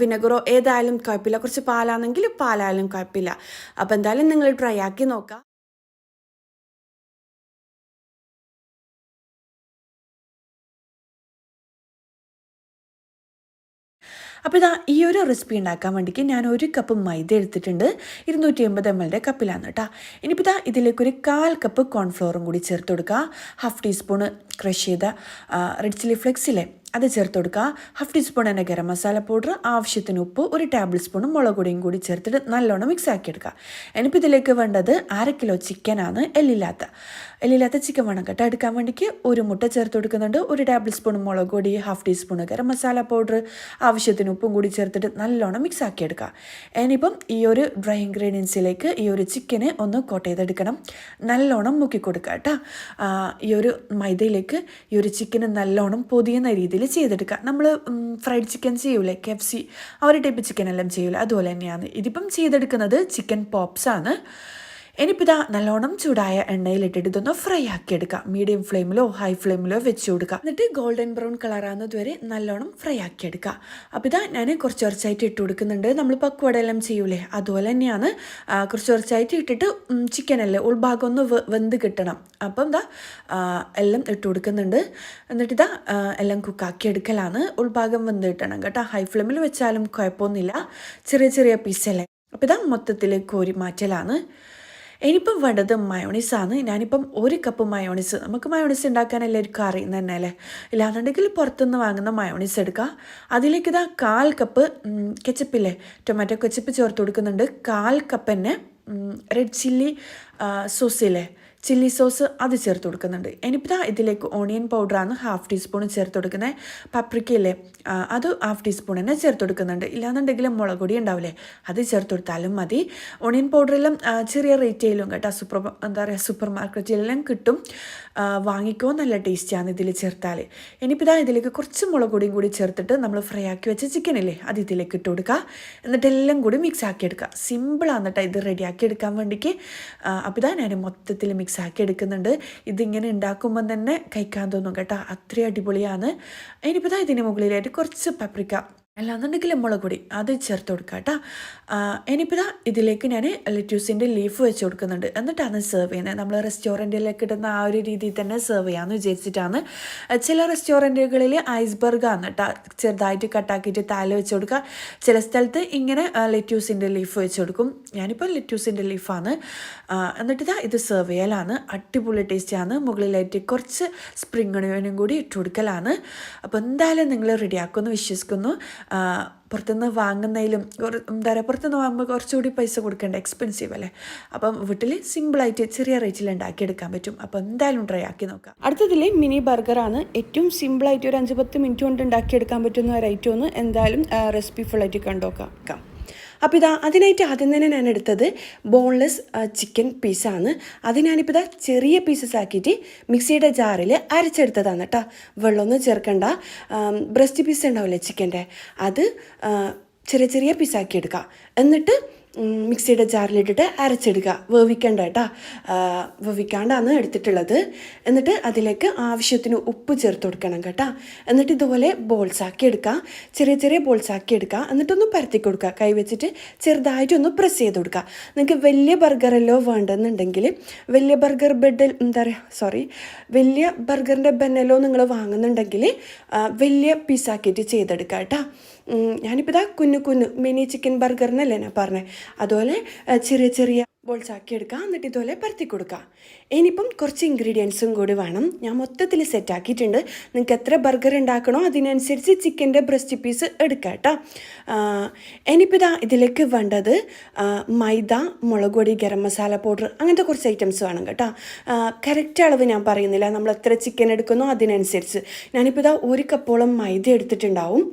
വിനെഗറോ ഏതായാലും കുഴപ്പമില്ല. കുറച്ച് പാലാണെങ്കിൽ പാലായാലും കുഴപ്പമില്ല. അപ്പോൾ എന്തായാലും നിങ്ങൾ ട്രൈ ആക്കി നോക്കാം. അപ്പോൾ ഇതാ ഈ ഒരു റെസിപ്പി ഉണ്ടാക്കാൻ വേണ്ടിയിട്ട് ഞാൻ 1 കപ്പ് മൈദ എടുത്തിട്ടുണ്ട്. 250 ml കപ്പിലാണ് കേട്ടോ. ഇനിയിപ്പോൾ ഇതാ ഇതിലേക്കൊരു 1/4 കപ്പ് കോൺഫ്ലോറും കൂടി ചേർത്ത് കൊടുക്കുക. 1/2 ടീസ്പൂണ് ക്രഷ് ചെയ്ത റെഡ് ചില്ലി ഫ്ലെക്സ് ഇല്ലേ അത് ചേർത്ത് കൊടുക്കുക. 1/2 ടീസ്പൂൺ തന്നെ ഗരം മസാല പൗഡർ, ആവശ്യത്തിന് ഉപ്പ്, 1 ടേബിൾ സ്പൂൺ മുളക് പൊടിയും കൂടി ചേർത്തിട്ട് നല്ലോണം മിക്സ് ആക്കി എടുക്കുക. ഇനിയിപ്പോൾ ഇതിലേക്ക് വേണ്ടത് 1/2 കിലോ ചിക്കനാണ്. എല്ലില്ലാത്ത ചിക്കൻ വേണം കേട്ടോ. എടുക്കാൻ വേണ്ടിയിട്ട് 1 മുട്ട ചേർത്ത് കൊടുക്കുന്നുണ്ട്. 1 ടേബിൾ സ്പൂൺ മുളക് പൊടി, 1/2 ടീസ്പൂൺ ഗരം മസാല പൗഡർ, ആവശ്യത്തിന് ഉപ്പും കൂടി ചേർത്തിട്ട് നല്ലോണം മിക്സ് ആക്കി എടുക്കുക. ഇനിയിപ്പം ഈ ഒരു ഡ്രൈ ഇൻഗ്രീഡിയൻസിലേക്ക് ഈ ഒരു ചിക്കന് ഒന്ന് കോട്ട് ചെയ്തെടുക്കണം. നല്ലോണം മുക്കി കൊടുക്കുക കേട്ടോ. ഈ ഒരു മൈദയിലേക്ക് ഈ ഒരു ചിക്കന് നല്ലോണം പൊതിയുന്ന രീതിയിൽ ചെയ്തെടുക്കുക. നമ്മൾ ഫ്രൈഡ് ചിക്കൻ ചെയ്യൂലേ KFC ആ ഒരു ടൈപ്പ് ചിക്കൻ എല്ലാം ചെയ്യൂലേ അതുപോലെ തന്നെയാണ് ഇതിപ്പം ചെയ്തെടുക്കുന്നത്. ചിക്കൻ പോപ്സ് ആണ്. ഇനിയിപ്പോൾ ഇതാ നല്ലോണം ചൂടായ എണ്ണയിലിട്ടിട്ട് ഇതൊന്ന് ഫ്രൈ ആക്കി എടുക്കുക. മീഡിയം ഫ്ലെയിമിലോ ഹൈ ഫ്ലെയിമിലോ വെച്ച് കൊടുക്കുക. എന്നിട്ട് ഗോൾഡൻ ബ്രൗൺ കളറാകുന്നത് വരെ നല്ലോണം ഫ്രൈ ആക്കി എടുക്കുക. അപ്പോൾ ഇതാ ഞാൻ കുറച്ചായിട്ട് ഇട്ട് കൊടുക്കുന്നുണ്ട്. നമ്മൾ പക്വടെല്ലാം ചെയ്യൂലേ അതുപോലെ തന്നെയാണ്. കുറച്ചായിട്ട് ഇട്ടിട്ട് ചിക്കനല്ലേ ഉൾഭാഗം ഒന്ന് വെന്ത് കിട്ടണം. അപ്പം എന്താ എല്ലാം ഇട്ട് കൊടുക്കുന്നുണ്ട്. എന്നിട്ട് ഇതാ എല്ലാം കുക്കാക്കി എടുക്കലാണ്. ഉൾഭാഗം വെന്ത് കിട്ടണം കേട്ടോ. ഹൈ ഫ്ലെയിമിൽ വെച്ചാലും കുഴപ്പമൊന്നുമില്ല. ചെറിയ പീസല്ലേ. അപ്പോൾ ഇതാ മൊത്തത്തിൽ കോരി മാറ്റലാണ്. ഇനിയിപ്പം വേണ്ടത് മയോണൈസാണ്. ഞാനിപ്പം 1 കപ്പ് മയോണൈസ്, നമുക്ക് മയോണൈസ് ഉണ്ടാക്കാൻ എല്ലാവർക്കും അറിയുന്ന തന്നെ അല്ലേ. ഇല്ലാന്നുണ്ടെങ്കിൽ പുറത്തുനിന്ന് വാങ്ങുന്ന മയോണൈസ് എടുക്കുക. അതിലേക്ക് ഇതാ 1/4 കപ്പ് കെച്ചപ്പില്ലേ ടൊമാറ്റോ കെച്ചപ്പ് ചേർത്ത് കൊടുക്കുന്നുണ്ട്. 1/4 കപ്പ് തന്നെ റെഡ് ചില്ലി സോസില്ലേ ചില്ലി സോസ് അത് ചേർത്ത് കൊടുക്കുന്നുണ്ട്. ഇനിയിപ്പോൾ ഇതിലേക്ക് ഓണിയൻ പൗഡറാണ് 1/2 ടീസ്പൂൺ ചേർത്ത് കൊടുക്കുന്നത്. പപ്രിക്കയില്ലേ അത് 1/2 ടീസ്പൂൺ തന്നെ ചേർത്ത് കൊടുക്കുന്നുണ്ട്. ഇല്ലാന്നുണ്ടെങ്കിൽ മുളക് പൊടി ഉണ്ടാവില്ലേ അത് ചേർത്ത് കൊടുത്താലും മതി. ഓണിയൻ പൗഡറെല്ലാം ചെറിയ റേറ്റിലും കേട്ടോ. സൂപ്പർ മാർക്കറ്റിലെല്ലാം കിട്ടും. വാങ്ങിക്കോ, നല്ല ടേസ്റ്റിയാണ് ഇതിൽ ചേർത്താൽ. ഇനിയിപ്പോൾ ഇതിലേക്ക് കുറച്ച് മുളക് പൊടിയും കൂടി ചേർത്തിട്ട് നമ്മൾ ഫ്രൈ ആക്കി വെച്ച ചിക്കനില്ലേ അത് ഇതിലേക്ക് ഇട്ട് കൊടുക്കുക. എന്നിട്ട് എല്ലാം കൂടി മിക്സ് ആക്കി എടുക്കുക. സിമ്പിളാണ് കേട്ടോ ഇത് റെഡിയാക്കി എടുക്കാൻ വേണ്ടിയിട്ട്. അപ്പോൾ ഞാൻ മൊത്തത്തിൽ മിക്സ് ആക്കി എടുക്കുന്നുണ്ട്. ഇതിങ്ങനെ ഉണ്ടാക്കുമ്പം തന്നെ കഴിക്കാൻ തോന്നും കേട്ടോ. അത്രയും അടിപൊളിയാണ്. ഇനിയിപ്പോൾ ഇതിന് മുകളിലായിട്ട് കുറച്ച് പപ്രിക്ക അല്ലാന്നുണ്ടെങ്കിൽ മുളക് പൊടി അത് ചേർത്ത് കൊടുക്കുക കേട്ടോ. ഇനിയിപ്പോൾ ഇതിലേക്ക് ഞാൻ ലെറ്റ്യൂസിൻ്റെ ലീഫ് വെച്ച് കൊടുക്കുന്നുണ്ട്. എന്നിട്ടാണ് സെർവ് ചെയ്യുന്നത്. നമ്മൾ റെസ്റ്റോറൻറ്റിലേക്ക് ഇടുന്ന ആ ഒരു രീതിയിൽ തന്നെ സെർവ് ചെയ്യാമെന്ന് വിചാരിച്ചിട്ടാണ്. ചില റെസ്റ്റോറൻറ്റുകളിൽ ഐസ്ബർഗാണ് കേട്ടോ ചെറുതായിട്ട് കട്ടാക്കിയിട്ട് താഴെ വെച്ച് കൊടുക്കുക. ചില സ്ഥലത്ത് ഇങ്ങനെ ലെറ്റ്യൂസിൻ്റെ ലീഫ് വെച്ച് കൊടുക്കും. ഞാനിപ്പോൾ ലെറ്റ്യൂസിൻ്റെ ലീഫാണ്. എന്നിട്ട് ഇത് സെർവ് ചെയ്യലാണ്. അടിപൊളി ടേസ്റ്റിയാണ്. മുകളിലായിട്ട് കുറച്ച് സ്പ്രിംഗ് ഒണിയനും കൂടി ഇട്ട് കൊടുക്കലാണ്. അപ്പോൾ എന്തായാലും നിങ്ങൾ റെഡിയാക്കുമെന്ന് വിശ്വസിക്കുന്നു. പുറത്തുനിന്ന് വാങ്ങുന്നതിലും എന്താ പറയുക, പുറത്തുനിന്ന് വാങ്ങുമ്പോൾ കുറച്ചുകൂടി പൈസ കൊടുക്കേണ്ട, എക്സ്പെൻസീവ് അല്ലേ. അപ്പം വീട്ടിൽ സിമ്പിളായിട്ട് ചെറിയ റേറ്റിൽ ഉണ്ടാക്കിയെടുക്കാൻ പറ്റും. അപ്പോൾ എന്തായാലും ട്രൈ ആക്കി നോക്കാം. അടുത്തതിൽ മിനി ബർഗറാണ്. ഏറ്റവും സിമ്പിളായിട്ട് ഒരു 5-10 മിനിറ്റ് കൊണ്ട് ഉണ്ടാക്കിയെടുക്കാൻ പറ്റുന്ന ഒരു ഐറ്റം ഒന്ന് എന്തായാലും റെസിപ്പി ഫുള്ളായിട്ട് കണ്ടുനോക്കാം. അപ്പോൾ അതിനായിട്ട് ആദ്യം തന്നെ ഞാൻ എടുത്തത് ബോൺലെസ് ചിക്കൻ പീസാണ്. അത് ഞാനിപ്പോൾ ചെറിയ പീസസ് ആക്കിയിട്ട് മിക്സിയുടെ ജാറിൽ അരച്ചെടുത്തതാണ് കേട്ടോ. വെള്ളമൊന്നും ചേർക്കണ്ട. ബ്രസ്റ്റ് പീസ് ഉണ്ടാവില്ലേ ചിക്കൻ്റെ, അത് ചെറിയ ചെറിയ പീസാക്കി എടുക്കുക. എന്നിട്ട് മിക്സിയുടെ ജാറിലിട്ടിട്ട് അരച്ചെടുക്കുക. വേവിക്കണ്ട കേട്ടോ, വേവിക്കാണ്ടാണ് എടുത്തിട്ടുള്ളത്. എന്നിട്ട് അതിലേക്ക് ആവശ്യത്തിന് ഉപ്പ് ചേർത്ത് കൊടുക്കണം കേട്ടോ. എന്നിട്ട് ഇതുപോലെ ബോൾസാക്കി എടുക്കുക, ചെറിയ ചെറിയ ബോൾസാക്കി എടുക്കുക. എന്നിട്ടൊന്ന് പരത്തി കൊടുക്കുക, കൈ വെച്ചിട്ട് ചെറുതായിട്ടൊന്ന് പ്രസ് ചെയ്ത് കൊടുക്കുക. നിങ്ങൾക്ക് വലിയ ബർഗറല്ലോ വേണ്ടെന്നുണ്ടെങ്കിൽ വലിയ ബർഗർ വലിയ ബർഗറിൻ്റെ ബെന്നലോ നിങ്ങൾ വാങ്ങുന്നുണ്ടെങ്കിൽ വലിയ പീസാക്കിയിട്ട് ചെയ്തെടുക്കുക കേട്ടോ. ഞാനിപ്പോൾ കുഞ്ഞു മിനി ചിക്കൻ ബർഗറിനല്ലേ ഞാൻ പറഞ്ഞത്, അതുപോലെ ചെറിയ ചെറിയ ബോൾസ് ആക്കി എടുക്കുക. എന്നിട്ട് ഇതുപോലെ പരത്തി കൊടുക്കുക. ഇനിയിപ്പം കുറച്ച് ഇൻഗ്രീഡിയൻസും കൂടി വേണം. ഞാൻ മൊത്തത്തിൽ സെറ്റാക്കിയിട്ടുണ്ട്. നിങ്ങൾക്ക് എത്ര ബർഗർ ഉണ്ടാക്കണോ അതിനനുസരിച്ച് ചിക്കൻ്റെ ബ്രസ്റ്റ് പീസ് എടുക്കുക കേട്ടോ. ഇനിയിപ്പോൾ ഇതിലേക്ക് വേണ്ടത് മൈദ, മുളക് പൊടി, ഗരം മസാല പൗഡർ, അങ്ങനത്തെ കുറച്ച് ഐറ്റംസ് വേണം കേട്ടോ. കറക്റ്റ് അളവ് ഞാൻ പറയുന്നില്ല, നമ്മൾ എത്ര ചിക്കൻ എടുക്കുന്നോ അതിനനുസരിച്ച്. ഞാനിപ്പോൾ 1 കപ്പോളം മൈദ എടുത്തിട്ടുണ്ടാവും.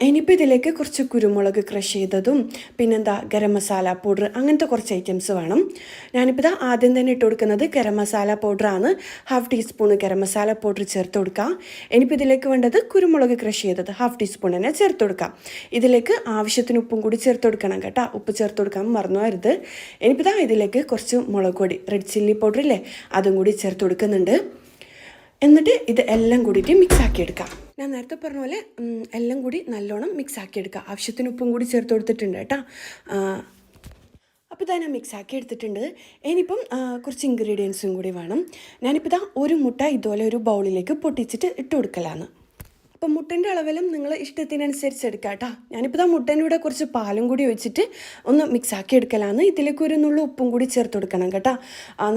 ഇനിയിപ്പോൾ ഇതിലേക്ക് കുറച്ച് കുരുമുളക് ക്രഷ് ചെയ്തതും പിന്നെന്താ ഗരം മസാല പൗഡർ, അങ്ങനത്തെ കുറച്ച് ഐറ്റംസ് വേണം. ഞാനിപ്പോൾ ആദ്യം തന്നെ ഇട്ട് കൊടുക്കുന്നത് ഗരം മസാല പൗഡറാണ്. 1/2 ടീസ്പൂൺ ഗരം മസാല പൗഡർ ചേർത്ത് കൊടുക്കുക. ഇനിയിപ്പോൾ ഇതിലേക്ക് വേണ്ടത് കുരുമുളക് ക്രഷ് ചെയ്തത് 1/2 ടീസ്പൂൺ തന്നെ ചേർത്ത് കൊടുക്കാം. ഇതിലേക്ക് ആവശ്യത്തിന് ഉപ്പും കൂടി ചേർത്ത് കൊടുക്കണം കേട്ടോ. ഉപ്പ് ചേർത്ത് കൊടുക്കാൻ മറന്നു പോകരുത്. ഇനിയിപ്പോൾ ഇതിലേക്ക് കുറച്ച് മുളക് പൊടി, റെഡ് ചില്ലി പൗഡർ ഇല്ലേ, അതും കൂടി ചേർത്ത് കൊടുക്കുന്നുണ്ട്. എന്നിട്ട് ഇത് എല്ലാം കൂടിയിട്ട് മിക്സ് ആക്കി എടുക്കാം. ഞാൻ നേരത്തെ പറഞ്ഞ പോലെ എല്ലാം കൂടി നല്ലോണം മിക്സ് ആക്കി എടുക്കുക. ആവശ്യത്തിന് ഉപ്പും കൂടി ചേർത്ത് കൊടുത്തിട്ടുണ്ട് കേട്ടോ. അപ്പോൾ ഞാൻ മിക്സ് ആക്കി എടുത്തിട്ടുണ്ട്. ഇനിയിപ്പം കുറച്ച് ഇൻഗ്രീഡിയൻസും കൂടി വേണം. ഞാനിപ്പോൾ 1 മുട്ട ഇതുപോലെ ഒരു ബൗളിലേക്ക് പൊട്ടിച്ചിട്ട് ഇട്ട് കൊടുക്കലാണ്. അപ്പം മുട്ടൻ്റെ അളവിലും നിങ്ങൾ ഇഷ്ടത്തിനനുസരിച്ച് എടുക്കുക കേട്ടോ. ഞാനിപ്പോൾ മുട്ടേൻ്റെ കൂടെ കുറച്ച് പാലും കൂടി ഒഴിച്ചിട്ട് ഒന്ന് മിക്സ് ആക്കി എടുക്കലാണ്. ഇതിലേക്ക് ഒരു നുള്ളു ഉപ്പും കൂടി ചേർത്ത് കൊടുക്കണം കേട്ടോ.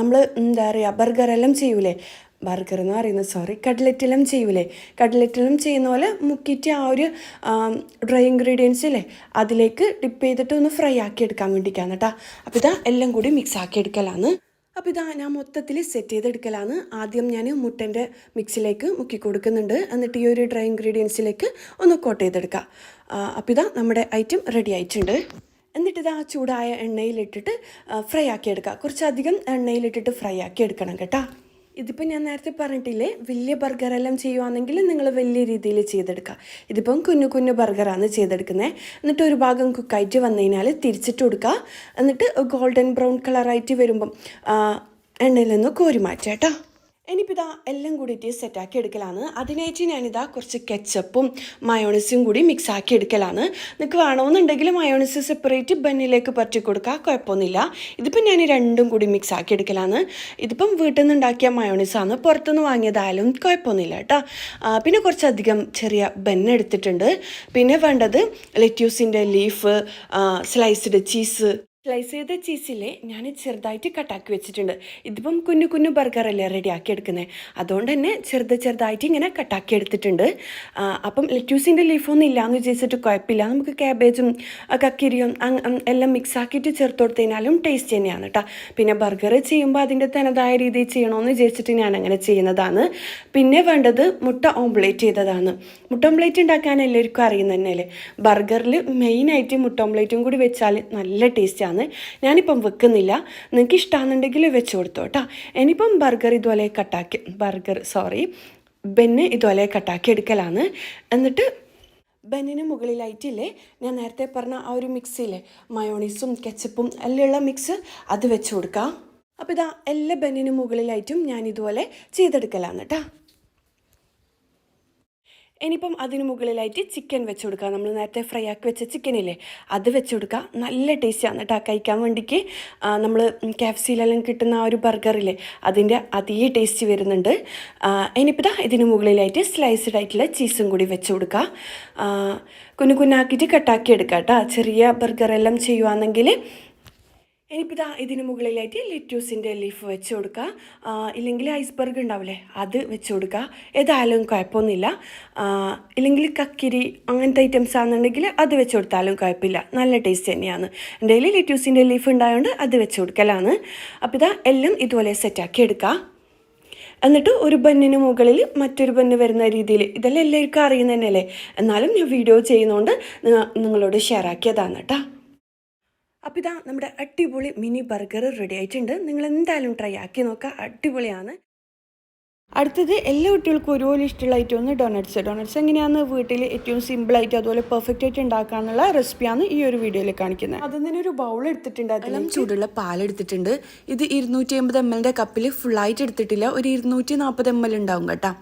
നമ്മൾ എന്താ പറയുക, ബർഗറെല്ലാം ചെയ്യൂലേ, ബർഗർ എന്ന് പറയുന്നത് കട്ട്ലറ്റെല്ലാം ചെയ്യൂലേ, കട്ട്ലറ്റെല്ലാം ചെയ്യുന്ന പോലെ മുക്കിയിട്ട് ആ ഒരു ഡ്രൈ ഇൻഗ്രീഡിയൻസ് ഇല്ലേ അതിലേക്ക് ഡിപ്പ് ചെയ്തിട്ട് ഒന്ന് ഫ്രൈ ആക്കി എടുക്കാൻ വേണ്ടിയിട്ടാണ് കേട്ടോ. അപ്പോൾ എല്ലാം കൂടി മിക്സ് ആക്കി എടുക്കലാണ്. അപ്പോൾ ഞാൻ മൊത്തത്തിൽ സെറ്റ് ചെയ്തെടുക്കലാണ്. ആദ്യം ഞാൻ മുട്ടൻ്റെ മിക്സിലേക്ക് മുക്കി കൊടുക്കുന്നുണ്ട്. എന്നിട്ട് ഈ ഒരു ഡ്രൈ ഇൻഗ്രീഡിയൻസിലേക്ക് ഒന്ന് കോട്ട് ചെയ്തെടുക്കുക. അപ്പോൾ നമ്മുടെ ഐറ്റം റെഡി ആയിട്ടുണ്ട്. എന്നിട്ട് ചൂടായ എണ്ണയിലിട്ടിട്ട് ഫ്രൈ ആക്കി എടുക്കുക. കുറച്ചധികം എണ്ണയിലിട്ടിട്ട് ഫ്രൈ ആക്കി എടുക്കണം കേട്ടോ. ഇതിപ്പോൾ ഞാൻ നേരത്തെ പറഞ്ഞിട്ടില്ലേ, വലിയ ബർഗറെല്ലാം ചെയ്യുകയാണെങ്കിൽ നിങ്ങൾ വലിയ രീതിയിൽ ചെയ്തെടുക്കുക. ഇതിപ്പം കുഞ്ഞു ബർഗറാണ് ചെയ്തെടുക്കുന്നത്. എന്നിട്ട് ഒരു ഭാഗം കുക്കായിട്ട് വന്നു കഴിഞ്ഞാൽ തിരിച്ചിട്ട് കൊടുക്കുക. എന്നിട്ട് ഗോൾഡൻ ബ്രൗൺ കളറായിട്ട് വരുമ്പം എണ്ണയിൽ നിന്ന് കോരി മാറ്റുക കേട്ടോ. ഇനിയിപ്പോൾ എല്ലാം കൂടിയിട്ട് സെറ്റാക്കി എടുക്കലാണ്. അതിനായിട്ട് കുറച്ച് കെച്ചപ്പും മയോണൈസും കൂടി മിക്സ് ആക്കി എടുക്കലാണ്. നിങ്ങൾക്ക് വേണമെന്നുണ്ടെങ്കിൽ മയോണൈസ് സെപ്പറേറ്റ് ബന്നിലേക്ക് പറ്റി കൊടുക്കുക, കുഴപ്പമൊന്നുമില്ല. ഇതിപ്പോൾ ഞാൻ രണ്ടും കൂടി മിക്സ് ആക്കി എടുക്കലാണ്. ഇതിപ്പം വീട്ടിൽ നിന്ന് ഉണ്ടാക്കിയ മയോണൈസാണ്, പുറത്തുനിന്ന് വാങ്ങിയതായാലും കുഴപ്പമൊന്നുമില്ല കേട്ടോ. പിന്നെ കുറച്ചധികം ചെറിയ ബന്ന് എടുത്തിട്ടുണ്ട്. പിന്നെ വേണ്ടത് ലെറ്റ്യൂസിൻ്റെ ലീഫ്, സ്ലൈസ്ഡ് ചീസ്. സ്ലൈസ് ചെയ്ത ചീസിലെ ഞാൻ ചെറുതായിട്ട് കട്ടാക്കി വെച്ചിട്ടുണ്ട്. ഇതിപ്പം കുഞ്ഞു ബർഗറല്ലേ റെഡിയാക്കി എടുക്കുന്നത്, അതുകൊണ്ട് തന്നെ ചെറുതായിട്ട് ഇങ്ങനെ കട്ടാക്കി എടുത്തിട്ടുണ്ട്. അപ്പം ലെറ്റ്യൂസിൻ്റെ ലീഫൊന്നും ഇല്ലയെന്ന് വിചാരിച്ചിട്ട് കുഴപ്പമില്ല. നമുക്ക് ക്യാബേജും കക്കിരിയും എല്ലാം മിക്സ് ആക്കിയിട്ട് ചേർത്ത് കൊടുത്തതിനാലും ടേസ്റ്റ് തന്നെയാണ് കേട്ടോ. പിന്നെ ബർഗർ ചെയ്യുമ്പോൾ അതിൻ്റെ തനതായ രീതിയിൽ ചെയ്യണമെന്ന് വിചാരിച്ചിട്ട് ഞാൻ അങ്ങനെ ചെയ്യുന്നതാണ്. പിന്നെ വേണ്ടത് മുട്ട ഓംപ്ലേറ്റ് ചെയ്തതാണ്. മുട്ട ഓംപ്ലേറ്റ് ഉണ്ടാക്കാൻ എല്ലാവർക്കും അറിയുന്നത് തന്നെയല്ലേ. ബർഗറിൽ മെയിനായിട്ട് മുട്ട ഓംപ്ലേറ്റും കൂടി വെച്ചാൽ നല്ല ടേസ്റ്റാണ്. ഞാനിപ്പം വെക്കുന്നില്ല, നിങ്ങൾക്ക് ഇഷ്ടമാണെന്നുണ്ടെങ്കിൽ വെച്ച് കൊടുത്തോ കേട്ടോ. ഇനിയിപ്പം ബെന്ന് ഇതുപോലെ കട്ടാക്കി എടുക്കലാണ്. എന്നിട്ട് ബന്നിന് മുകളിലായിട്ടില്ലേ ഞാൻ നേരത്തെ പറഞ്ഞ ആ ഒരു മിക്സിയില്ലേ, മയോണൈസും കെച്ചപ്പും എല്ലാം ഉള്ള മിക്സ്, അത് വെച്ച് കൊടുക്കാം. അപ്പോൾ എല്ലാ ബന്നിന് മുകളിലായിട്ടും ഞാൻ ഇതുപോലെ ചെയ്തെടുക്കലാണ് കേട്ടോ. ഇനിയിപ്പം അതിന് മുകളിലായിട്ട് ചിക്കൻ വെച്ച് കൊടുക്കുക. നമ്മൾ നേരത്തെ ഫ്രൈ ആക്കി വെച്ച ചിക്കനില്ലേ, അത് വെച്ച് കൊടുക്കുക. നല്ല ടേസ്റ്റാണ് കേട്ടോ കഴിക്കാൻ വേണ്ടിക്ക്. നമ്മൾ KFCയിലെല്ലാം കിട്ടുന്ന ആ ഒരു ബർഗറില്ലേ, അതിൻ്റെ അതേ ടേസ്റ്റ് വരുന്നുണ്ട്. ഇനിയിപ്പോൾ ഇതിന് മുകളിലായിട്ട് സ്ലൈസ്ഡ് ആയിട്ടുള്ള ചീസും കൂടി വെച്ച് കൊടുക്കുക. കുഞ്ഞാക്കിയിട്ട് കട്ടാക്കി എടുക്കുക കേട്ടോ. ചെറിയ ബർഗറെല്ലാം ചെയ്യുകയാണെങ്കിൽ ഇനിയിപ്പോൾ ഇതാ ഇതിന് മുകളിലായിട്ട് ലെറ്റ്യൂസിൻ്റെ ലീഫ് വെച്ച് കൊടുക്കുക, ഇല്ലെങ്കിൽ ഐസ്ബർഗ് ഉണ്ടാവില്ലേ അത് വെച്ച് കൊടുക്കുക. ഏതായാലും കുഴപ്പമൊന്നുമില്ല. ഇല്ലെങ്കിൽ കക്കിരി അങ്ങനത്തെ ഐറ്റംസ് ആണെന്നുണ്ടെങ്കിൽ അത് വെച്ച് കൊടുത്താലും കുഴപ്പമില്ല, നല്ല ടേസ്റ്റ് തന്നെയാണ്. എൻ്റെ കയ്യിൽ ലെറ്റ്യൂസിൻ്റെ ലീഫ് ഉണ്ടായതുകൊണ്ട് അത് വെച്ച് കൊടുക്കലാണ്. അപ്പോൾ ഇതാ എല്ലാം ഇതുപോലെ സെറ്റാക്കി എടുക്കുക. എന്നിട്ട് ഒരു ബന്നിന് മുകളിൽ മറ്റൊരു ബന്ന് വരുന്ന രീതിയിൽ, ഇതെല്ലാം എല്ലാവർക്കും അറിയുന്നത് തന്നെയല്ലേ, എന്നാലും ഞാൻ വീഡിയോ ചെയ്യുന്നതുകൊണ്ട് നിങ്ങളോട് ഷെയർ ആക്കിയതാണ് കേട്ടോ. അപ്പോൾ ഇതാ നമ്മുടെ അടിപൊളി മിനി ബർഗർ റെഡി ആയിട്ടുണ്ട്. നിങ്ങൾ എന്തായാലും ട്രൈ ആക്കി നോക്കുക, അടിപൊളിയാണ്. അടുത്തത് എല്ലാ കുട്ടികൾക്കും ഒരുപോലെ ഇഷ്ടമുള്ള ഐറ്റമാണ് ഡൊണറ്റ്സ്. ഡൊണറ്റ്സ് എങ്ങനെയാണ് വീട്ടിൽ ഏറ്റവും സിമ്പിളായിട്ട് അതുപോലെ പെർഫെക്റ്റ് ആയിട്ട് ഉണ്ടാക്കാനുള്ള റെസിപ്പിയാണ് ഈ ഒരു വീഡിയോയിൽ കാണിക്കുന്നത്. അതിൽ തന്നെ ഒരു ബൗൾ എടുത്തിട്ടുണ്ട്, അതിലും ചൂടുള്ള പാലെടുത്തിട്ടുണ്ട്. ഇത് 250 ml കപ്പിൽ ഫുള്ളായിട്ട് എടുത്തിട്ടില്ല, ഒരു 240 ml ഉണ്ടാവും കേട്ടോ.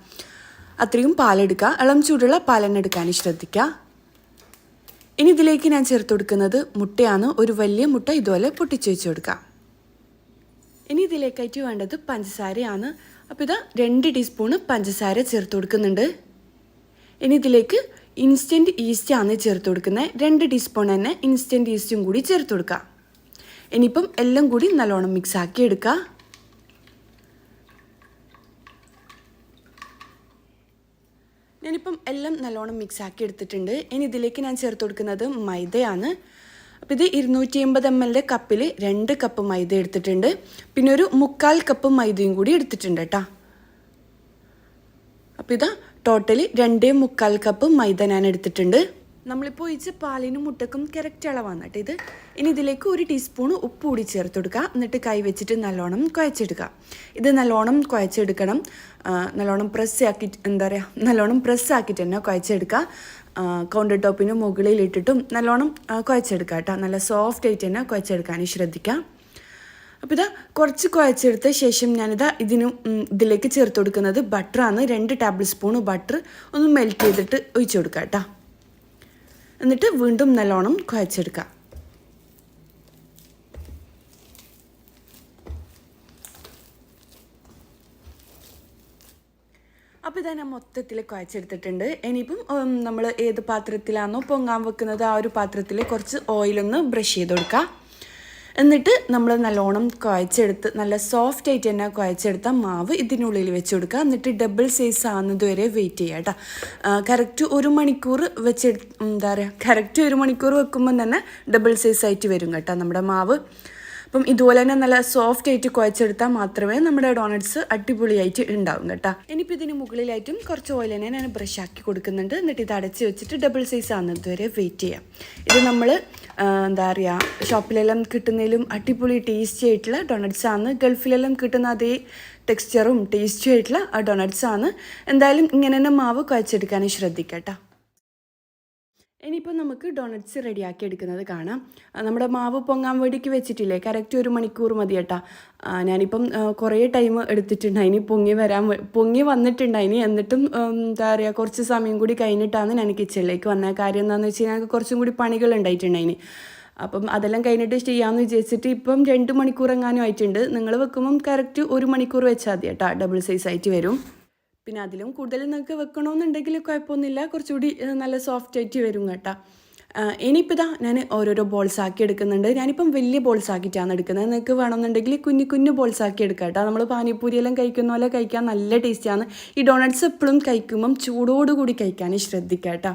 അത്രയും പാലെടുക്കുക, ഇളം ചൂടുള്ള പാലെന്നെ എടുക്കാൻ ശ്രദ്ധിക്കുക. ഇനി ഇതിലേക്ക് ഞാൻ ചേർത്ത് കൊടുക്കുന്നത് മുട്ടയാണ്. ഒരു വലിയ മുട്ട ഇതുപോലെ പൊട്ടിച്ച് വെച്ച് കൊടുക്കുക. ഇനി ഇതിലേക്കായിട്ട് വേണ്ടത് പഞ്ചസാരയാണ്. അപ്പോൾ ഇതാ 2 ടീസ്പൂണ് പഞ്ചസാര ചേർത്ത് കൊടുക്കുന്നുണ്ട്. ഇനി ഇതിലേക്ക് ഇൻസ്റ്റൻറ്റ് ഈസ്റ്റ് ആണ് ചേർത്ത് കൊടുക്കുന്നത്. 2 ടീസ്പൂൺ തന്നെ ഇൻസ്റ്റൻറ്റ് ഈസ്റ്റും കൂടി ചേർത്ത് കൊടുക്കുക. ഇനിയിപ്പം എല്ലാം കൂടി നല്ലോണം മിക്സ് ആക്കി എടുക്കുക. ഞാനിപ്പം എല്ലാം നല്ലോണം മിക്സ് ആക്കി എടുത്തിട്ടുണ്ട്. ഇനി ഇതിലേക്ക് ഞാൻ ചേർത്ത് കൊടുക്കുന്നത് മൈദയാണ്. അപ്പോൾ ഇത് 250 ml കപ്പിൽ 2 കപ്പ് മൈദ എടുത്തിട്ടുണ്ട്. പിന്നെ ഒരു 1/4 കപ്പ് മൈദയും കൂടി എടുത്തിട്ടുണ്ട് കേട്ടോ. അപ്പോൾ ഇതാ ടോട്ടലി 2.25 കപ്പ് മൈദ ഞാൻ എടുത്തിട്ടുണ്ട്. നമ്മളിപ്പോൾ ഒഴിച്ച് പാലിനും മുട്ടക്കും കറക്റ്റ് അളവാണ് കേട്ടോ ഇത്. ഇനി ഇതിലേക്ക് 1 ടീസ്പൂൺ ഉപ്പ് കൂടി ചേർത്ത് കൊടുക്കുക. എന്നിട്ട് കൈ വെച്ചിട്ട് നല്ലോണം കുഴച്ചെടുക്കുക. ഇത് നല്ലോണം കുഴച്ചെടുക്കണം, നല്ലോണം നല്ലോണം പ്രസ്സാക്കിയിട്ട് തന്നെ കുഴച്ചെടുക്കുക. കൗണ്ടർ ടോപ്പിന് മുകളിലിട്ടിട്ടും നല്ലോണം കുഴച്ചെടുക്കുക കേട്ടോ. നല്ല സോഫ്റ്റ് ആയിട്ട് തന്നെ കുഴച്ചെടുക്കാൻ ശ്രദ്ധിക്കുക. അപ്പോൾ ഇതാ കുറച്ച് കുഴച്ചെടുത്ത ശേഷം ഇതിലേക്ക് ചേർത്ത് കൊടുക്കുന്നത് ബട്ടറാണ്. 2 ടേബിൾ സ്പൂൺ ബട്ടർ ഒന്ന് മെൽറ്റ് ചെയ്തിട്ട് ഒഴിച്ചു കൊടുക്കുക കേട്ടോ. എന്നിട്ട് വീണ്ടും നല്ലോണം കുഴച്ചെടുക്കുക. അപ്പോൾ ഇതാ ഞാൻ മൊത്തത്തിൽ കുഴച്ചെടുത്തിട്ടുണ്ട്. ഇനിയിപ്പം നമ്മൾ ഏത് പാത്രത്തിലാണോ പൊങ്ങാൻ വെക്കുന്നത് ആ ഒരു പാത്രത്തിൽ കുറച്ച് ഓയിലൊന്ന് ബ്രഷ് ചെയ്ത് കൊടുക്കുക. എന്നിട്ട് നമ്മൾ നല്ലോണം കുഴച്ചെടുത്ത് നല്ല സോഫ്റ്റ് ആയിട്ട് തന്നെ കുഴച്ചെടുത്ത മാവ് ഇതിനുള്ളിൽ വെച്ച് കൊടുക്കുക. എന്നിട്ട് ഡബിൾ സൈസ് ആകുന്നത് വരെ വെയിറ്റ് ചെയ്യുക കേട്ടോ. കറക്റ്റ് 1 മണിക്കൂർ കറക്റ്റ് 1 മണിക്കൂർ വെക്കുമ്പം തന്നെ ഡബിൾ സൈസ് ആയിട്ട് വരും കേട്ടോ നമ്മുടെ മാവ്. അപ്പം ഇതുപോലെ തന്നെ നല്ല സോഫ്റ്റ് ആയിട്ട് കുഴച്ചെടുത്താൽ മാത്രമേ നമ്മുടെ ഡോണറ്റ്സ് അടിപൊളിയായിട്ട് ഉണ്ടാവും കേട്ടോ. ഇനിയിപ്പോൾ ഇതിന് മുകളിലായിട്ടും കുറച്ച് ഓയിൽ തന്നെ ഞാൻ ബ്രഷ് ആക്കി കൊടുക്കുന്നുണ്ട്. എന്നിട്ട് ഇത് അടച്ച് വെച്ചിട്ട് ഡബിൾ സൈസ് ആകുന്നത് വരെ വെയിറ്റ് ചെയ്യാം. ഇത് നമ്മൾ ഷോപ്പിലെല്ലാം കിട്ടുന്നതിലും അടിപൊളി ടേസ്റ്റി ആയിട്ടുള്ള ഡൊണറ്റ്സ് ആണ്. ഗൾഫിലെല്ലാം കിട്ടുന്ന അതേ ടെക്സ്ചറും ടേസ്റ്റി ആയിട്ടുള്ള ഡൊണറ്റ്സ് ആണ്. എന്തായാലും ഇങ്ങനെ തന്നെ മാവ് കുഴച്ചെടുക്കാൻ ശ്രദ്ധിക്കാം കേട്ടോ. ഇനിയിപ്പോൾ നമുക്ക് ഡോണറ്റ്സ് റെഡിയാക്കി എടുക്കുന്നത് കാണാം. നമ്മുടെ മാവ് പൊങ്ങാൻ വേണ്ടിക്ക് വെച്ചിട്ടില്ലേ, കറക്റ്റ് 1 മണിക്കൂർ മതി കേട്ടോ. ഞാനിപ്പം കുറേ ടൈം എടുത്തിട്ടുണ്ടായിനി, പൊങ്ങി വന്നിട്ടുണ്ടായിനി. എന്നിട്ടും കുറച്ച് സമയം കൂടി കഴിഞ്ഞിട്ടാണ് ഞാൻ കിച്ചണിലേക്ക് വന്ന കാര്യം എന്താണെന്ന് വെച്ച് കഴിഞ്ഞാൽ ഞങ്ങൾക്ക് കുറച്ചും കൂടി പണികൾ ഉണ്ടായിട്ടുണ്ടായിനി. അപ്പം അതെല്ലാം കഴിഞ്ഞിട്ട് ചെയ്യാമെന്ന് വിചാരിച്ചിട്ട് ഇപ്പം 2 മണിക്കൂർ എങ്ങാനും ആയിട്ടുണ്ട്. നിങ്ങൾ വെക്കുമ്പം കറക്റ്റ് 1 മണിക്കൂർ വെച്ചാൽ മതി കേട്ടോ, ഡബിൾ സൈസ് ആയിട്ട് വരും. പിന്നെ അതിലും കൂടുതൽ നിങ്ങൾക്ക് വെക്കണമെന്നുണ്ടെങ്കിൽ കുഴപ്പമൊന്നുമില്ല, കുറച്ചുകൂടി നല്ല സോഫ്റ്റ് ആയിട്ട് വരും കേട്ടോ. ഇനിയിപ്പോൾ ഇതാ ഞാൻ ഓരോരോ ബോൾസ് ആക്കി എടുക്കുന്നുണ്ട്. ഞാനിപ്പം വലിയ ബോൾസ് ആക്കിയിട്ടാണ് എടുക്കുന്നത്. നിങ്ങൾക്ക് വേണമെന്നുണ്ടെങ്കിൽ കുഞ്ഞു ബോൾസ് ആക്കി എടുക്കാം കേട്ടോ. നമ്മൾ പാനിപ്പൂരിയെല്ലാം കഴിക്കുന്ന പോലെ കഴിക്കാൻ നല്ല ടേസ്റ്റാണ്. ഈ ഡോണറ്റ്സ് എപ്പോഴും കഴിക്കുമ്പം ചൂടോടുകൂടി കഴിക്കാൻ ശ്രദ്ധിക്കുക കേട്ടോ.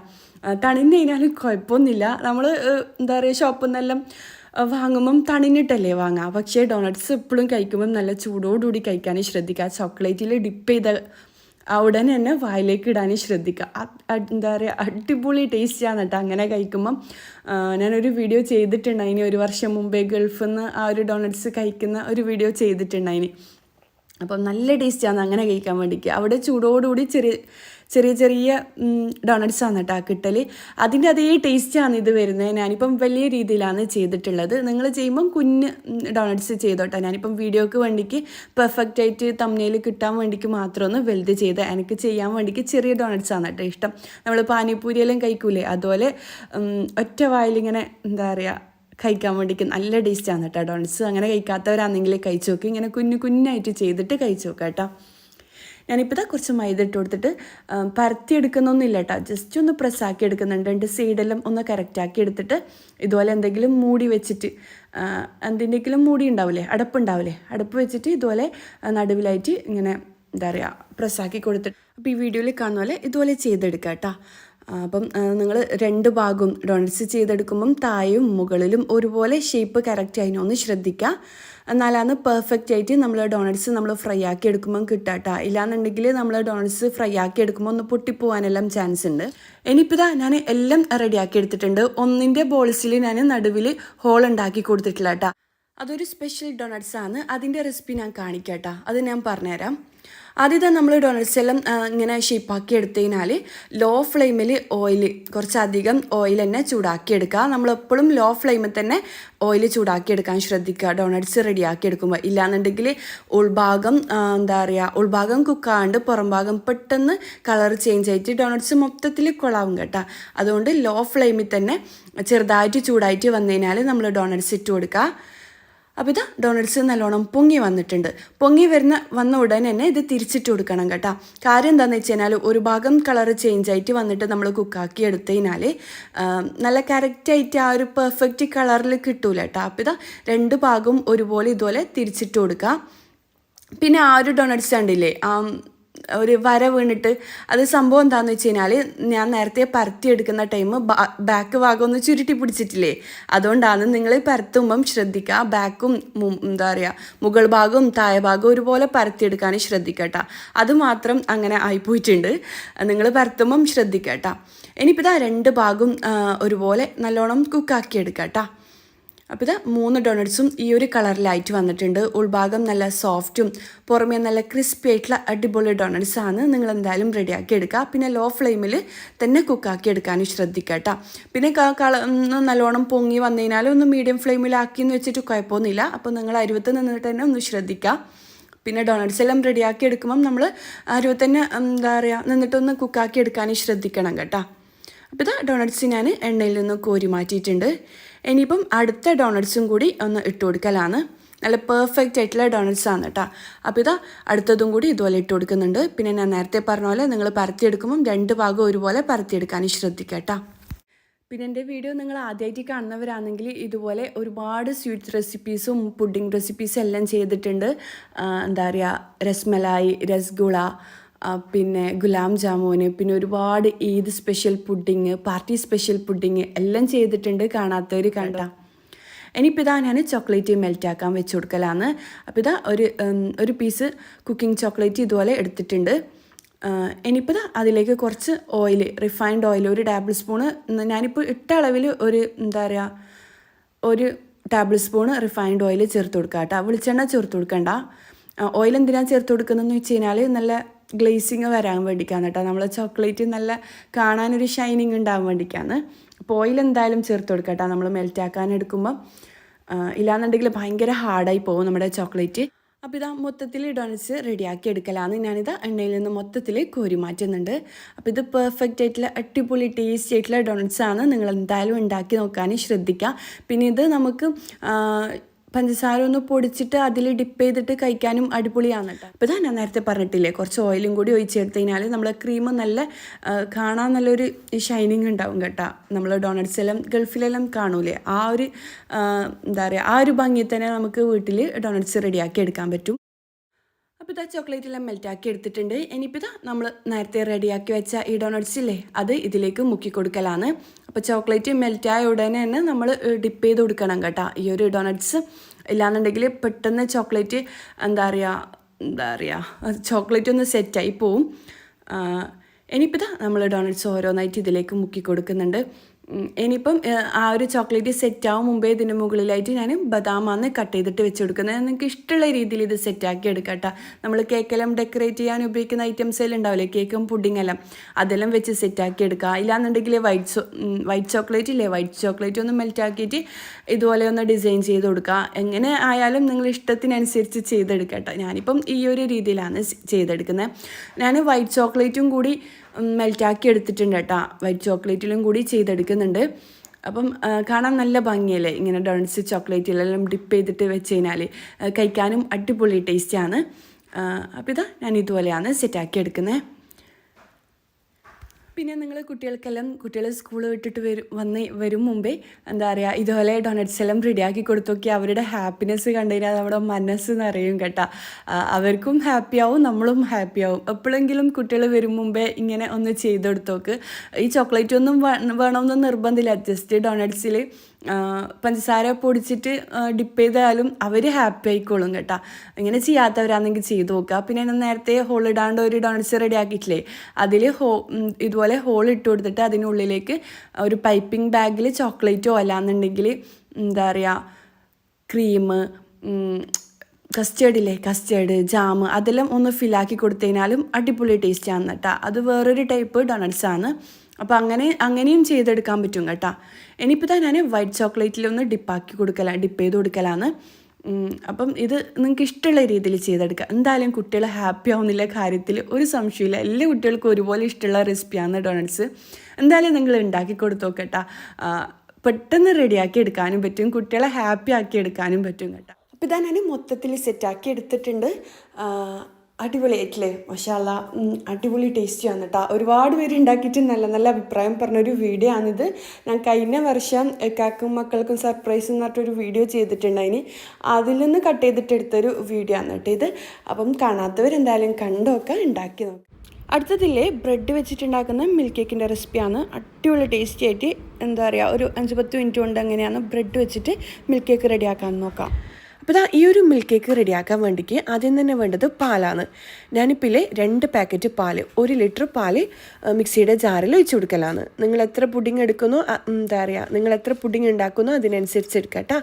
തണിഞ്ഞ് കഴിഞ്ഞാലും കുഴപ്പമൊന്നുമില്ല. നമ്മൾ ഷോപ്പിൽ നിന്നെല്ലാം വാങ്ങുമ്പം തണിഞ്ഞിട്ടല്ലേ വാങ്ങുക. പക്ഷേ ഡോണറ്റ്സ് എപ്പോഴും കഴിക്കുമ്പം നല്ല ചൂടോടുകൂടി കഴിക്കാൻ ശ്രദ്ധിക്കുക. ചോക്ലേറ്റിൽ ഡിപ്പ് ചെയ്ത ഉടനെ തന്നെ വായിലേക്ക് ഇടാൻ ശ്രദ്ധിക്കുക. അടിപൊളി ടേസ്റ്റാണ് കേട്ടോ അങ്ങനെ കഴിക്കുമ്പം. ഞാനൊരു വീഡിയോ ചെയ്തിട്ടുണ്ടായിനി 1 വർഷം മുമ്പേ ഗൾഫിൽ നിന്ന് ആ ഒരു ഡോണറ്റ്സ് കഴിക്കുന്ന ഒരു വീഡിയോ ചെയ്തിട്ടുണ്ടായിനി. അപ്പം നല്ല ടേസ്റ്റാണ് അങ്ങനെ കഴിക്കാൻ വേണ്ടിയിട്ട്. അവിടെ ചൂടോടുകൂടി ചെറിയ ഡോണറ്റ്സാണ് കേട്ടോ കിട്ടൽ. അതിൻ്റെ അതേ ടേസ്റ്റാണ് ഇത് വരുന്നത്. ഞാനിപ്പം വലിയ രീതിയിലാണ് ചെയ്തിട്ടുള്ളത്. നിങ്ങൾ ചെയ്യുമ്പം കുഞ്ഞ് ഡോണറ്റ്സ് ചെയ്തോട്ടെ. ഞാനിപ്പം വീഡിയോക്ക് വേണ്ടിക്ക് പെർഫെക്റ്റ് ആയിട്ട് തമ്മിൽ കിട്ടാൻ വേണ്ടിക്ക് മാത്രമൊന്ന് വലുത് ചെയ്ത് എനിക്ക് ചെയ്യാൻ വേണ്ടിക്ക് ചെറിയ ഡോണറ്റ്സാണ് കേട്ടോ ഇഷ്ടം. നമ്മൾ പാനിപ്പൂരിയെല്ലാം കഴിക്കൂലേ, അതുപോലെ ഒറ്റ വായിലിങ്ങനെ കഴിക്കാൻ വേണ്ടിക്ക് നല്ല ടേസ്റ്റാണ് കേട്ടോ ഡോണറ്റ്സ്. അങ്ങനെ കഴിക്കാത്തവരാണെങ്കിൽ കഴിച്ചു നോക്കി. ഇങ്ങനെ കുഞ്ഞായിട്ട് ചെയ്തിട്ട് കഴിച്ചു നോക്കാം കേട്ടോ. ഞാനിപ്പോൾ ഇതാ കുറച്ച് മൈദ ഇട്ട് കൊടുത്തിട്ട് പരത്തിയെടുക്കുന്നൊന്നുമില്ല കേട്ടോ, ജസ്റ്റ് ഒന്ന് പ്രസ്സാക്കി എടുക്കുന്നുണ്ട്. രണ്ട് സൈഡെല്ലാം ഒന്ന് കറക്റ്റാക്കി എടുത്തിട്ട് ഇതുപോലെ എന്തെങ്കിലും മൂടി വെച്ചിട്ട് എന്തിൻ്റെങ്കിലും മൂടി ഉണ്ടാവില്ലേ, അടപ്പുണ്ടാവില്ലേ, അടപ്പ് വെച്ചിട്ട് ഇതുപോലെ നടുവിലായിട്ട് ഇങ്ങനെ എന്താ പറയുക പ്രസ്സാക്കി കൊടുത്തിട്ട് അപ്പോൾ ഈ വീഡിയോയിൽ കാണുന്ന പോലെ ഇതുപോലെ ചെയ്തെടുക്കുക കേട്ടോ. അപ്പം നിങ്ങൾ രണ്ട് ഭാഗവും ഡോണറ്റ്സ് ചെയ്തെടുക്കുമ്പം താഴെയും മുകളിലും ഒരുപോലെ ഷേപ്പ് കറക്റ്റ് അതിനൊന്ന് ശ്രദ്ധിക്കുക. എന്നാലാണ് പെർഫെക്റ്റ് ആയിട്ട് നമ്മൾ ഡോണറ്റ്സ് നമ്മൾ ഫ്രൈ ആക്കി എടുക്കുമ്പം കിട്ടുക കേട്ടോ. ഇല്ലാന്നുണ്ടെങ്കിൽ നമ്മൾ ഡോണറ്റ്സ് ഫ്രൈ ആക്കി എടുക്കുമ്പോൾ ഒന്ന് പൊട്ടിപ്പോവാനെല്ലാം ചാൻസ് ഉണ്ട്. ഇനിയിപ്പോൾ ഇതാ ഞാൻ എല്ലാം റെഡിയാക്കി എടുത്തിട്ടുണ്ട്. ഒന്നിൻ്റെ ബോൾസിൽ ഞാൻ നടുവിൽ ഹോൾ ഉണ്ടാക്കി കൊടുത്തിട്ടില്ല കേട്ടോ. അതൊരു സ്പെഷ്യൽ ഡോണറ്റ്സ് ആണ്. അതിൻ്റെ റെസിപ്പി ഞാൻ കാണിക്കാം കേട്ടോ, അത് ഞാൻ പറഞ്ഞുതരാം. ആദ്യം നമ്മൾ ഡോണറ്റ്സ് എല്ലാം ഇങ്ങനെ ഷേപ്പാക്കി എടുത്തതിനാൽ ലോ ഫ്ലെയിമിൽ കുറച്ചധികം ഓയിൽ തന്നെ ചൂടാക്കി എടുക്കുക. നമ്മളെപ്പോഴും ലോ ഫ്ലെയിമിൽ തന്നെ ഓയിൽ ചൂടാക്കി എടുക്കാൻ ശ്രദ്ധിക്കുക ഡോണറ്റ്സ് റെഡിയാക്കി എടുക്കുമ്പോൾ. ഇല്ലാന്നുണ്ടെങ്കിൽ ഉൾഭാഗം കുക്കാണ്ട് പുറം ഭാഗം പെട്ടെന്ന് കളർ ചേഞ്ച് ആയിട്ട് ഡോണറ്റ്സ് മൊത്തത്തിൽ കൊളാവും കേട്ടോ. അതുകൊണ്ട് ലോ ഫ്ലെയിമിൽ തന്നെ ചെറുതായിട്ട് ചൂടായിട്ട് വന്നതിനാൽ നമ്മൾ ഡോണറ്റ്സ് ഇട്ട് കൊടുക്കുക. അപ്പോൾ ഇതാ ഡോണറ്റ്സ് നല്ലോണം പൊങ്ങി വന്നിട്ടുണ്ട്. വന്ന ഉടനെ തന്നെ ഇത് തിരിച്ചിട്ട് കൊടുക്കണം കേട്ടോ. കാര്യം എന്താണെന്ന് വെച്ച് കഴിഞ്ഞാൽ ഒരു ഭാഗം കളർ ചേഞ്ച് ആയിട്ട് വന്നിട്ട് നമ്മൾ കുക്കാക്കി എടുത്തതിനാൽ നല്ല കറക്റ്റായിട്ട് ആ ഒരു പെർഫെക്റ്റ് കളറിൽ കിട്ടൂല കേട്ടോ. അപ്പോൾ ഇതാ രണ്ട് ഭാഗവും ഒരുപോലെ ഇതുപോലെ തിരിച്ചിട്ട് കൊടുക്കുക. പിന്നെ ആ ഒരു ഡോണറ്റ്സ് കണ്ടില്ലേ, ഒരു വര വീണിട്ട് അത് സംഭവം എന്താണെന്ന് വെച്ച് കഴിഞ്ഞാൽ ഞാൻ നേരത്തെ പരത്തിയെടുക്കുന്ന ടൈം ബാക്ക് ഭാഗം ഒന്ന് ചുരുട്ടി പിടിച്ചിട്ടില്ലേ, അതുകൊണ്ടാണ്. നിങ്ങൾ പരത്തുമ്പം ശ്രദ്ധിക്കുക ബാക്കും മുകൾ ഭാഗവും താഴെ ഭാഗവും ഒരുപോലെ പരത്തിയെടുക്കാൻ ശ്രദ്ധിക്കട്ടോ. അതുമാത്രം അങ്ങനെ ആയിപ്പോയിട്ടുണ്ട്, നിങ്ങൾ പരത്തുമ്പം ശ്രദ്ധിക്കട്ടോ. ഇനിയിപ്പോൾ ഇതാ രണ്ട് ഭാഗവും ഒരുപോലെ നല്ലോണം കുക്കാക്കി എടുക്കട്ടോ. അപ്പോൾ ഇത് 3 ഡോണറ്റ്സും ഈ ഒരു കളറിലായിട്ട് വന്നിട്ടുണ്ട്. ഉൾഭാഗം നല്ല സോഫ്റ്റും പുറമേ നല്ല ക്രിസ്പി ആയിട്ടുള്ള അടിപൊളി ഡോണറ്റ്സ് ആണ്. നിങ്ങൾ എന്തായാലും റെഡിയാക്കി എടുക്കുക. പിന്നെ ലോ ഫ്ലെയിമിൽ തന്നെ കുക്കാക്കി എടുക്കാനും ശ്രദ്ധിക്കുക കേട്ടോ. പിന്നെ നല്ലോണം പൊങ്ങി വന്നതിനാൽ ഒന്ന് മീഡിയം ഫ്ലെയിമിലാക്കിയെന്ന് വെച്ചിട്ട് കുഴപ്പമൊന്നുമില്ല. അപ്പോൾ നിങ്ങൾ അരുവത്ത് നിന്നിട്ട് തന്നെ ഒന്ന് ശ്രദ്ധിക്കുക. പിന്നെ ഡോണറ്റ്സ് എല്ലാം റെഡിയാക്കി എടുക്കുമ്പം നമ്മൾ അരുവത്ത് തന്നെ നിന്നിട്ടൊന്ന് കുക്കാക്കി എടുക്കാനും ശ്രദ്ധിക്കണം കേട്ടോ. അപ്പോൾ ഇതാ ഡോണറ്റ്സ് ഞാൻ എണ്ണയിൽ നിന്ന് കോരി മാറ്റിയിട്ടുണ്ട്. ഇനിയിപ്പം അടുത്ത ഡോണറ്റ്സും കൂടി ഒന്ന് ഇട്ട് കൊടുക്കലാണ്. നല്ല പെർഫെക്റ്റ് ആയിട്ടുള്ള ഡോണറ്റ്സ് ആണ് കേട്ടോ. അപ്പോൾ ഇതാ അടുത്തതും കൂടി ഇതുപോലെ ഇട്ട് കൊടുക്കുന്നുണ്ട്. പിന്നെ ഞാൻ നേരത്തെ പറഞ്ഞ പോലെ നിങ്ങൾ പരത്തിയെടുക്കുമ്പം രണ്ട് ഭാഗം ഒരുപോലെ പരത്തിയെടുക്കാനും ശ്രദ്ധിക്കുക കേട്ടോ. പിന്നെ എൻ്റെ വീഡിയോ നിങ്ങൾ ആദ്യമായിട്ട് കാണുന്നവരാണെങ്കിൽ ഇതുപോലെ ഒരുപാട് സ്വീറ്റ്സ് റെസിപ്പീസും പുഡിംഗ് റെസിപ്പീസും എല്ലാം ചെയ്തിട്ടുണ്ട്. രസ്മലായി, രസഗുള, പിന്നെ ഗുലാം ജാമുന്, പിന്നെ ഒരുപാട് Eid special pudding, party special pudding എല്ലാം ചെയ്തിട്ടുണ്ട്. കാണാത്തവർ കണ്ട. ഇനിയിപ്പോൾ ഇതാ ഞാൻ ചോക്ലേറ്റ് മെൽറ്റാക്കാൻ വെച്ച് കൊടുക്കലാണ്. അപ്പോൾ ഇതാ ഒരു പീസ് കുക്കിംഗ് ചോക്ലേറ്റ് ഇതുപോലെ എടുത്തിട്ടുണ്ട്. ഇനിയിപ്പോൾ അതിലേക്ക് കുറച്ച് ഓയിൽ, റിഫൈൻഡ് ഓയിൽ, ഒരു ടേബിൾ സ്പൂണ്, ഞാനിപ്പോൾ ഇട്ട അളവിൽ ഒരു ടേബിൾ സ്പൂണ് റിഫൈൻഡ് ഓയിൽ ചേർത്ത് കൊടുക്കുക കേട്ടോ. വെളിച്ചെണ്ണ ചേർത്ത് കൊടുക്കണ്ട. ഓയിൽ എന്തിനാണ് ചേർത്ത് കൊടുക്കുന്നതെന്ന് വെച്ച് കഴിഞ്ഞാൽ നല്ല ഗ്ലേസിങ് വരാൻ വേണ്ടിയിട്ടാണ് കേട്ടോ. നമ്മൾ ചോക്ലേറ്റ് നല്ല കാണാനൊരു ഷൈനിങ് ഉണ്ടാകാൻ വേണ്ടിയിട്ടാണ്. അപ്പോൾ ഓയിൽ എന്തായാലും ചേർത്ത് കൊടുക്കട്ടോ നമ്മൾ മെൽറ്റാക്കാൻ എടുക്കുമ്പം. ഇല്ലാന്നുണ്ടെങ്കിൽ ഭയങ്കര ഹാർഡായി പോകും നമ്മുടെ ചോക്ലേറ്റ്. അപ്പോൾ ഇതാ മൊത്തത്തിൽ ഡോണറ്റ്സ് റെഡിയാക്കി എടുക്കലാണ്. ഞാനിത് എണ്ണയിൽ നിന്ന് മൊത്തത്തിൽ കോരി മാറ്റുന്നുണ്ട്. അപ്പോൾ ഇത് പെർഫെക്റ്റ് ആയിട്ടുള്ള അടിപൊളി ടേസ്റ്റ് ആയിട്ടുള്ള ഡോണറ്റ്സ് ആണ്. നിങ്ങൾ എന്തായാലും ഉണ്ടാക്കി നോക്കാൻ ശ്രദ്ധിക്കുക. പിന്നെ ഇത് നമുക്ക് പഞ്ചസാര ഒന്ന് പൊടിച്ചിട്ട് അതിൽ ഡിപ്പ് ചെയ്തിട്ട് കഴിക്കാനും അടിപൊളിയാണ് കേട്ടോ. അപ്പോൾ ഇതാ ഞാൻ നേരത്തെ പറഞ്ഞിട്ടില്ലേ, കുറച്ച് ഓയിലും കൂടി ഒഴിച്ചെടുത്ത് കഴിഞ്ഞാൽ നമ്മളെ ക്രീം നല്ല കാണാൻ നല്ലൊരു ഷൈനിങ് ഉണ്ടാവും കേട്ടോ. നമ്മൾ ഡോണറ്റ്സ് എല്ലാം ഗൾഫിലെല്ലാം കാണൂലേ, ആ ഒരു ഭംഗി തന്നെ നമുക്ക് വീട്ടിൽ ഡോണറ്റ്സ് റെഡിയാക്കി എടുക്കാൻ പറ്റും. അപ്പോൾ ഇതാ ചോക്ലേറ്റ് എല്ലാം മെൽറ്റാക്കി എടുത്തിട്ടുണ്ട്. ഇനിയിപ്പോൾ ഇതാ നമ്മൾ നേരത്തെ റെഡിയാക്കി വെച്ച ഈ ഡോണറ്റ്സ് ഇല്ലേ, അത് ഇതിലേക്ക് മുക്കി കൊടുക്കലാണ്. അപ്പോൾ ചോക്ലേറ്റ് മെൽറ്റായ ഉടനെ തന്നെ നമ്മൾ ഡിപ്പ് ചെയ്ത് കൊടുക്കണം കേട്ടോ ഈ ഒരു ഡോണറ്റ്സ്. ഇല്ലാന്നുണ്ടെങ്കിൽ പെട്ടെന്ന് ചോക്ലേറ്റ് ചോക്ലേറ്റ് ഒന്ന് സെറ്റായി പോവും. ഇനിയിപ്പോൾ ഇതാ നമ്മൾ ഡോണറ്റ്സ് ഓരോന്നായിട്ട് ഇതിലേക്ക് മുക്കി കൊടുക്കുന്നുണ്ട്. ഇനിയിപ്പം ആ ഒരു ചോക്ലേറ്റ് സെറ്റാവും മുമ്പേ ഇതിന് മുകളിലായിട്ട് ഞാൻ ബദാമാണ് കട്ട് ചെയ്തിട്ട് വെച്ച് കൊടുക്കുന്നത്. നിങ്ങൾക്ക് ഇഷ്ടമുള്ള രീതിയിൽ ഇത് സെറ്റാക്കി എടുക്കാം കേട്ടോ. നമ്മൾ കേക്കെല്ലാം ഡെക്കറേറ്റ് ചെയ്യാൻ ഉപയോഗിക്കുന്ന ഐറ്റംസ് എല്ലാം ഉണ്ടാവില്ലേ, കേക്കും പുഡിംഗ് എല്ലാം, അതെല്ലാം വെച്ച് സെറ്റാക്കി എടുക്കുക. ഇല്ലാന്നുണ്ടെങ്കിൽ വൈറ്റ് ചോക്ലേറ്റ് ഒന്ന് മെൽറ്റാക്കിയിട്ട് ഇതുപോലെ ഒന്ന് ഡിസൈൻ ചെയ്ത് കൊടുക്കുക. എങ്ങനെ ആയാലും നിങ്ങൾ ഇഷ്ടത്തിനനുസരിച്ച് ചെയ്തെടുക്കുക കേട്ടോ. ഞാനിപ്പം ഈ ഒരു രീതിയിലാണ് ചെയ്തെടുക്കുന്നത്. ഞാൻ വൈറ്റ് ചോക്ലേറ്റും കൂടി മെൽറ്റാക്കി എടുത്തിട്ടുണ്ട് കേട്ടോ. വൈറ്റ് ചോക്ലേറ്റിലും കൂടി ചെയ്തെടുക്കുന്നുണ്ട്. അപ്പം കാണാൻ നല്ല ഭംഗിയല്ലേ ഇങ്ങനെ ഡോണറ്റ്സ് ചോക്ലേറ്റിലെല്ലാം ഡിപ്പ് ചെയ്തിട്ട് വെച്ച് കഴിഞ്ഞാൽ കഴിക്കാനും അടിപൊളി ടേസ്റ്റാണ്. അപ്പോൾ ഇതാ ഞാൻ ഇതുപോലെയാണ് സെറ്റാക്കി എടുക്കുന്നത്. പിന്നെ നിങ്ങൾ കുട്ടികൾ സ്കൂൾ വിട്ടിട്ട് വരും മുമ്പേ എന്താ പറയുക, ഇതുപോലെ ഡൊണറ്റ്സ് എല്ലാം റെഡിയാക്കി കൊടുത്തൊക്കെ അവരുടെ ഹാപ്പിനെസ് കണ്ടു കഴിഞ്ഞാൽ നമ്മുടെ മനസ്സ് നിറയും കേട്ടോ. അവർക്കും ഹാപ്പിയാവും, നമ്മളും ഹാപ്പിയാവും. എപ്പോഴെങ്കിലും കുട്ടികൾ വരും മുമ്പേ ഇങ്ങനെ ഒന്ന് ചെയ്തെടുത്തോക്ക്. ഈ ചോക്ലേറ്റ് ഒന്നും വേണമെന്ന് നിർബന്ധമില്ല, ജസ്റ്റ് ഡൊണറ്റ്സിൽ പഞ്ചസാര പൊടിച്ചിട്ട് ഡിപ്പ് ചെയ്താലും അവർ ഹാപ്പി ആയിക്കോളും കേട്ടോ. ഇങ്ങനെ ചെയ്യാത്തവരാണെങ്കിൽ ചെയ്ത് നോക്കുക. പിന്നെ ഞാൻ നേരത്തെ ഹോൾ ഇടാണ്ട് ഒരു ഡൊണറ്റ്സ് റെഡി ആക്കിയിട്ടില്ലേ, അതിൽ ഇതുപോലെ ഹോൾ ഇട്ട് കൊടുത്തിട്ട് അതിനുള്ളിലേക്ക് ഒരു പൈപ്പിംഗ് ബാഗിൽ ചോക്ലേറ്റോ അല്ലാന്നുണ്ടെങ്കിൽ എന്താ പറയുക ക്രീം, കസ്റ്റേർഡ്, ജാം അതെല്ലാം ഒന്ന് ഫില്ലാക്കി കൊടുത്തതിനാലും അടിപൊളി ടേസ്റ്റാണ് കേട്ടോ. അത് വേറൊരു ടൈപ്പ് ഡൊണറ്റ്സാണ്. അപ്പോൾ അങ്ങനെയും ചെയ്തെടുക്കാൻ പറ്റും കേട്ടോ. ഇനിയിപ്പോൾ ഞാൻ വൈറ്റ് ചോക്ലേറ്റിലൊന്ന് ഡിപ്പ് ചെയ്ത് കൊടുക്കലാണ്. അപ്പം ഇത് നിങ്ങൾക്ക് ഇഷ്ടമുള്ള രീതിയിൽ ചെയ്തെടുക്കുക. എന്തായാലും കുട്ടികൾ ഹാപ്പി ആവുന്നില്ല കാര്യത്തിൽ ഒരു സംശയമില്ല. എല്ലാ കുട്ടികൾക്കും ഒരുപോലെ ഇഷ്ടമുള്ള റെസിപ്പിയാണ് ഡൊണറ്റ്സ്. എന്തായാലും നിങ്ങൾ ഉണ്ടാക്കി കൊടുത്തു നോക്കട്ടോ. പെട്ടെന്ന് റെഡിയാക്കി എടുക്കാനും പറ്റും, കുട്ടികളെ ഹാപ്പി ആക്കി എടുക്കാനും പറ്റും കേട്ടോ. അപ്പോൾ ഇതാ ഞാൻ മൊത്തത്തിൽ സെറ്റാക്കി എടുത്തിട്ടുണ്ട്. അടിപൊളിയായിട്ടില്ലേ? മാഷാഅല്ലാ, അടിപൊളി ടേസ്റ്റിയാണ് കേട്ടോ. ഒരുപാട് പേര് ഉണ്ടാക്കിയിട്ട് നല്ല നല്ല അഭിപ്രായം പറഞ്ഞൊരു വീഡിയോ ആണിത്. ഞാൻ കഴിഞ്ഞ വർഷം കാക്കും മക്കൾക്കും സർപ്രൈസ് എന്ന് പറഞ്ഞിട്ടൊരു വീഡിയോ ചെയ്തിട്ടുണ്ടായിന്. അതിൽ നിന്ന് കട്ട് ചെയ്തിട്ട് എടുത്തൊരു വീഡിയോ ആണ് കേട്ടോ ഇത്. അപ്പം കാണാത്തവരെന്തായാലും കണ്ടൊക്കെ ഉണ്ടാക്കി നോക്കാം. അടുത്തതില്ലേ ബ്രെഡ് വെച്ചിട്ടുണ്ടാക്കുന്ന മിൽക്ക് കേക്കിൻ്റെ റെസിപ്പിയാണ്. അടിപൊളി ടേസ്റ്റി ആയിട്ട് എന്താ പറയുക, ഒരു 5-10 മിനിറ്റ് കൊണ്ട് എങ്ങനെയാണ് ബ്രെഡ് വെച്ചിട്ട് മിൽക്ക് കേക്ക് റെഡിയാക്കാൻ നോക്കാം. അപ്പോൾ ഈ ഒരു മിൽക്ക് കേക്ക് റെഡിയാക്കാൻ വേണ്ടിക്ക് ആദ്യം തന്നെ വേണ്ടത് പാലാണ്. ഞാനിപ്പോൾ 2 പാക്കറ്റ് പാൽ, 1 ലിറ്റർ പാൽ മിക്സിയുടെ ജാറിൽ ഒഴിച്ച് കൊടുക്കലാണ്. നിങ്ങൾ എത്ര പുഡിങ് എടുക്കുന്നോ, എന്താ പറയുക, നിങ്ങൾ എത്ര പുഡിങ് ഉണ്ടാക്കുന്നോ അതിനനുസരിച്ച് എടുക്കുക കേട്ടോ.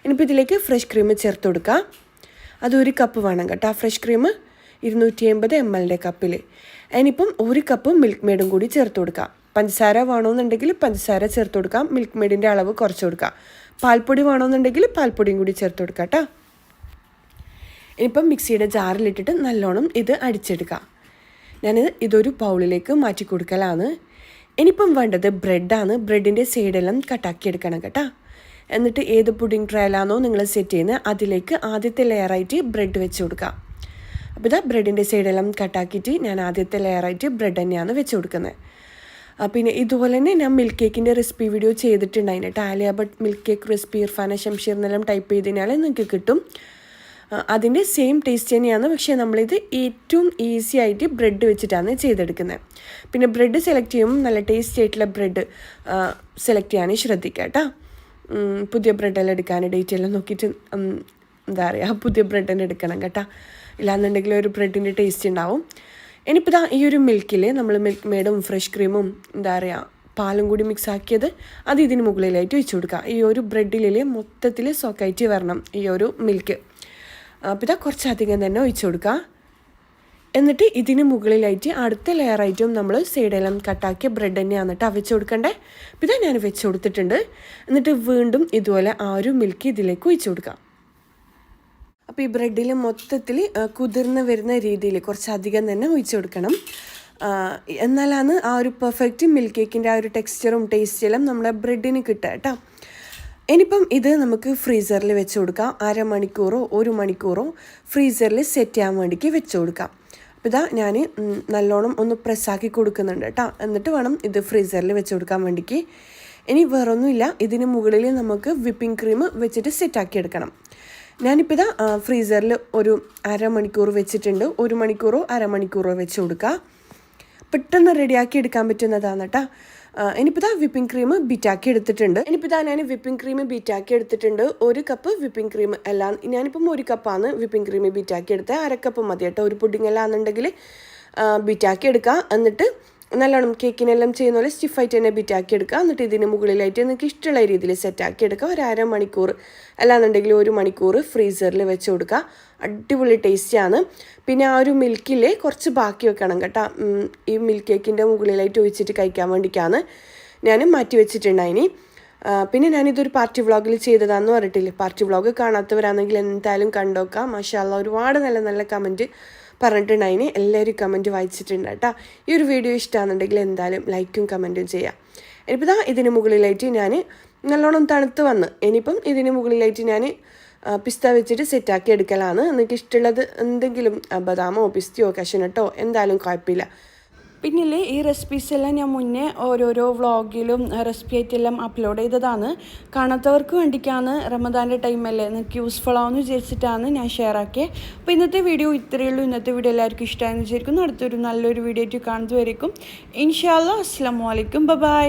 ഇനിയിപ്പോൾ ഇതിലേക്ക് ഫ്രഷ് ക്രീം ചേർത്ത് കൊടുക്കുക. അത് 1 കപ്പ് വേണം കേട്ടോ. ഫ്രഷ് ക്രീം 250 ml കപ്പിൽ. അതിനിപ്പം 1 കപ്പ് മിൽക്ക് മെയ്ഡും കൂടി ചേർത്ത് കൊടുക്കുക. പഞ്ചസാര വേണമെന്നുണ്ടെങ്കിൽ പഞ്ചസാര ചേർത്ത് കൊടുക്കാം, മിൽക്ക് മെയ്ഡിൻ്റെ അളവ് കുറച്ച് കൊടുക്കുക. പാൽപ്പൊടി വേണമെന്നുണ്ടെങ്കിൽ പാൽപ്പൊടിയും കൂടി ചേർത്ത് കൊടുക്കുക കേട്ടോ. ഇനിയിപ്പം മിക്സിയുടെ ജാറിലിട്ടിട്ട് നല്ലോണം ഇത് അടിച്ചെടുക്കുക. ഇതൊരു ബൗളിലേക്ക് മാറ്റി കൊടുക്കലാണ്. ഇനിയിപ്പം വേണ്ടത് ബ്രെഡാണ്. ബ്രെഡിൻ്റെ സൈഡെല്ലാം കട്ടാക്കി എടുക്കണം കേട്ടോ. എന്നിട്ട് ഏത് പുഡിംഗ് ട്രയലാണോ നിങ്ങൾ സെറ്റ് ചെയ്യുന്നത് അതിലേക്ക് ആദ്യത്തെ ലെയറായിട്ട് ബ്രെഡ് വെച്ച് കൊടുക്കുക. അപ്പോൾ ബ്രെഡിൻ്റെ സൈഡെല്ലാം കട്ടാക്കിയിട്ട് ഞാൻ ആദ്യത്തെ ലെയറായിട്ട് ബ്രെഡ് തന്നെയാണ് വെച്ച് കൊടുക്കുന്നത്. പിന്നെ ഇതുപോലെ തന്നെ ഞാൻ മിൽക്ക് കേക്കിൻ്റെ റെസിപ്പി വീഡിയോ ചെയ്തിട്ടുണ്ടായിരുന്നു കേട്ടോ. Alia Bhatt milk cake recipe, Irfana Shamsheer എന്നെല്ലാം ടൈപ്പ് ചെയ്ത് കഴിഞ്ഞാൽ നിങ്ങൾക്ക് കിട്ടും. അതിൻ്റെ സെയിം ടേസ്റ്റ് തന്നെയാണ്. പക്ഷേ നമ്മളിത് ഏറ്റവും ഈസി ആയിട്ട് ബ്രെഡ് വെച്ചിട്ടാണ് ചെയ്തെടുക്കുന്നത്. പിന്നെ ബ്രെഡ് സെലക്ട് ചെയ്യുമ്പോൾ നല്ല ടേസ്റ്റി ആയിട്ടുള്ള ബ്രെഡ് സെലക്ട് ചെയ്യാൻ ശ്രദ്ധിക്കുക കേട്ടോ. പുതിയ ബ്രെഡെല്ലാം എടുക്കാൻ ഡേറ്റ് എല്ലാം നോക്കിയിട്ട് എന്താ പറയുക, പുതിയ ബ്രെഡ് തന്നെ എടുക്കണം കേട്ടോ. ഇല്ലാന്നുണ്ടെങ്കിൽ ഒരു ബ്രെഡിൻ്റെ ടേസ്റ്റ് ഉണ്ടാവും. ഇനിയിപ്പോൾ ഈ ഒരു മിൽക്കിൽ നമ്മൾ മിൽക്ക് മെയ്ഡും ഫ്രഷ് ക്രീമും എന്താ പറയുക പാലും കൂടി മിക്സ് ആക്കിയത് അത് ഇതിന് മുകളിലായിട്ട് ഒഴിച്ചു കൊടുക്കുക. ഈ ഒരു ബ്രെഡിൽ മൊത്തത്തിൽ സോക്കായിട്ട് വരണം ഈ ഒരു മിൽക്ക്. അപ്പോൾ കുറച്ചധികം തന്നെ ഒഴിച്ചു കൊടുക്കുക. എന്നിട്ട് ഇതിന് മുകളിലായിട്ട് അടുത്ത ലെയറായിട്ടും നമ്മൾ സൈഡെല്ലാം കട്ടാക്കിയ ബ്രെഡ് തന്നെയാണ് കേട്ടോ വെച്ച് കൊടുക്കണ്ടേ. അപ്പോൾ ഞാൻ വെച്ച് കൊടുത്തിട്ടുണ്ട്. എന്നിട്ട് വീണ്ടും ഇതുപോലെ ആ ഒരു മിൽക്ക് ഇതിലേക്ക് ഒഴിച്ചു കൊടുക്കുക. അപ്പോൾ ഈ ബ്രെഡിൽ മൊത്തത്തിൽ കുതിർന്ന് വരുന്ന രീതിയിൽ കുറച്ചധികം തന്നെ ഒഴിച്ചു കൊടുക്കണം. എന്നാലാണ് ആ ഒരു പെർഫെക്റ്റ് മിൽക്ക് കേക്കിൻ്റെ ആ ഒരു ടെക്സ്ചറും ടേസ്റ്റിലും നമ്മുടെ ബ്രെഡിന് കിട്ടുക കേട്ടോ. ഇനിയിപ്പം ഇത് നമുക്ക് ഫ്രീസറിൽ വെച്ച് കൊടുക്കാം. 1/2 മണിക്കൂറോ 1 മണിക്കൂറോ ഫ്രീസറിൽ സെറ്റ് ചെയ്യാൻ വേണ്ടിക്ക് വെച്ച് കൊടുക്കാം. അപ്പോൾ ഞാൻ നല്ലോണം ഒന്ന് പ്രസ്സാക്കി കൊടുക്കുന്നുണ്ട് കേട്ടോ. എന്നിട്ട് വേണം ഇത് ഫ്രീസറിൽ വെച്ച് കൊടുക്കാൻ വേണ്ടിക്ക്. ഇനി വേറൊന്നുമില്ല, ഇതിന് മുകളിൽ നമുക്ക് വിപ്പിംഗ് ക്രീം വെച്ചിട്ട് സെറ്റാക്കി എടുക്കണം. ഞാനിപ്പോൾ ഫ്രീസറിൽ ഒരു 1/2 മണിക്കൂർ വെച്ചിട്ടുണ്ട്. 1 മണിക്കൂറോ 1/2 മണിക്കൂറോ വെച്ച് കൊടുക്കുക. പെട്ടെന്ന് റെഡിയാക്കി എടുക്കാൻ പറ്റുന്നതാണ് കേട്ടോ. ഇനിയിപ്പോൾ വിപ്പിംഗ് ക്രീം ബീറ്റാക്കി എടുത്തിട്ടുണ്ട്. ഞാൻ വിപ്പിംഗ് ക്രീം ബീറ്റാക്കി എടുത്തിട്ടുണ്ട്. 1 കപ്പ് വിപ്പിംഗ് ക്രീം എല്ലാം ഞാനിപ്പം 1 കപ്പാണ് വിപ്പിംഗ് ക്രീം ബീറ്റാക്കി എടുത്തത്. 1/2 കപ്പ് മതി കേട്ടോ. ഒരു പുഡിംഗ് എല്ലാം ആണെന്നുണ്ടെങ്കിൽ ബീറ്റാക്കി എടുക്കുക. എന്നിട്ട് നല്ലോണം കേക്കിനെല്ലാം ചെയ്യുന്ന പോലെ സ്റ്റിഫായിട്ട് തന്നെ ബീറ്റാക്കി എടുക്കുക. എന്നിട്ട് ഇതിന് മുകളിലായിട്ട് നിങ്ങൾക്ക് ഇഷ്ടമുള്ള രീതിയിൽ സെറ്റാക്കി എടുക്കുക. 1/2 മണിക്കൂർ അല്ലാന്നുണ്ടെങ്കിൽ 1 മണിക്കൂർ ഫ്രീസറിൽ വെച്ച് കൊടുക്കുക. അടിപൊളി ടേസ്റ്റിയാണ്. പിന്നെ ആ ഒരു മിൽക്കിൽ കുറച്ച് ബാക്കി വെക്കണം കേട്ടോ. ഈ മിൽക്ക് കേക്കിൻ്റെ മുകളിലായിട്ട് ഒഴിച്ചിട്ട് കഴിക്കാൻ വേണ്ടിയിട്ടാണ് ഞാൻ മാറ്റി വെച്ചിട്ടുണ്ടായിനി. പിന്നെ ഞാനിതൊരു പാർട്ടി വ്ളോഗിൽ ചെയ്തതാണെന്ന് പറഞ്ഞിട്ടില്ലേ. പാർട്ടി വ്ളോഗ് കാണാത്തവരാണെങ്കിൽ എന്തായാലും കണ്ടോക്കാം. മാഷാഅല്ലാ, ഒരുപാട് നല്ല നല്ല കമൻറ്റ് പറഞ്ഞിട്ടുണ്ടായിന്. എല്ലാവരും കമൻറ്റ് വായിച്ചിട്ടുണ്ട് കേട്ടോ. ഈ ഒരു വീഡിയോ ഇഷ്ടമാണെന്നുണ്ടെങ്കിൽ എന്തായാലും ലൈക്കും കമൻറ്റും ചെയ്യാം. ഇനിയിപ്പോൾ ഇതിന് മുകളിലായിട്ട് ഞാൻ നല്ലോണം തണുത്ത് വന്ന് ഇനിയിപ്പം ഇതിന് മുകളിലായിട്ട് ഞാൻ പിസ്ത വെച്ചിട്ട് സെറ്റാക്കി എടുക്കലാണ്. നിങ്ങൾക്ക് ഇഷ്ടമുള്ളത് എന്തെങ്കിലും ബദാമോ പിസ്തയോ കശുനട്ടോ എന്തായാലും കുഴപ്പമില്ല. പിന്നില്ലേ ഈ റെസിപ്പീസ് എല്ലാം ഞാൻ മുന്നേ ഓരോരോ വ്ളോഗിലും റെസിപ്പി ആയിട്ടെല്ലാം അപ്ലോഡ് ചെയ്തതാണ്. കാണാത്തവർക്ക് വേണ്ടിയിട്ടാണ്, റമദാൻ്റെ ടൈമല്ലേ നിങ്ങൾക്ക് യൂസ്ഫുൾ ആവുമെന്ന് വിചാരിച്ചിട്ടാണ് ഞാൻ ഷെയർ ആക്കിയത്. അപ്പോൾ ഇന്നത്തെ വീഡിയോ ഇത്രയേ ഉള്ളൂ. ഇന്നത്തെ വീഡിയോ എല്ലാവർക്കും ഇഷ്ടമായെന്ന് വിചാരിക്കുന്നു. അടുത്തൊരു നല്ലൊരു വീഡിയോ ആയിട്ട് കാണുന്നതുവരേക്കും ഇൻഷാ അല്ലാഹ് അസ്സലാമു അലൈക്കും, ബൈ.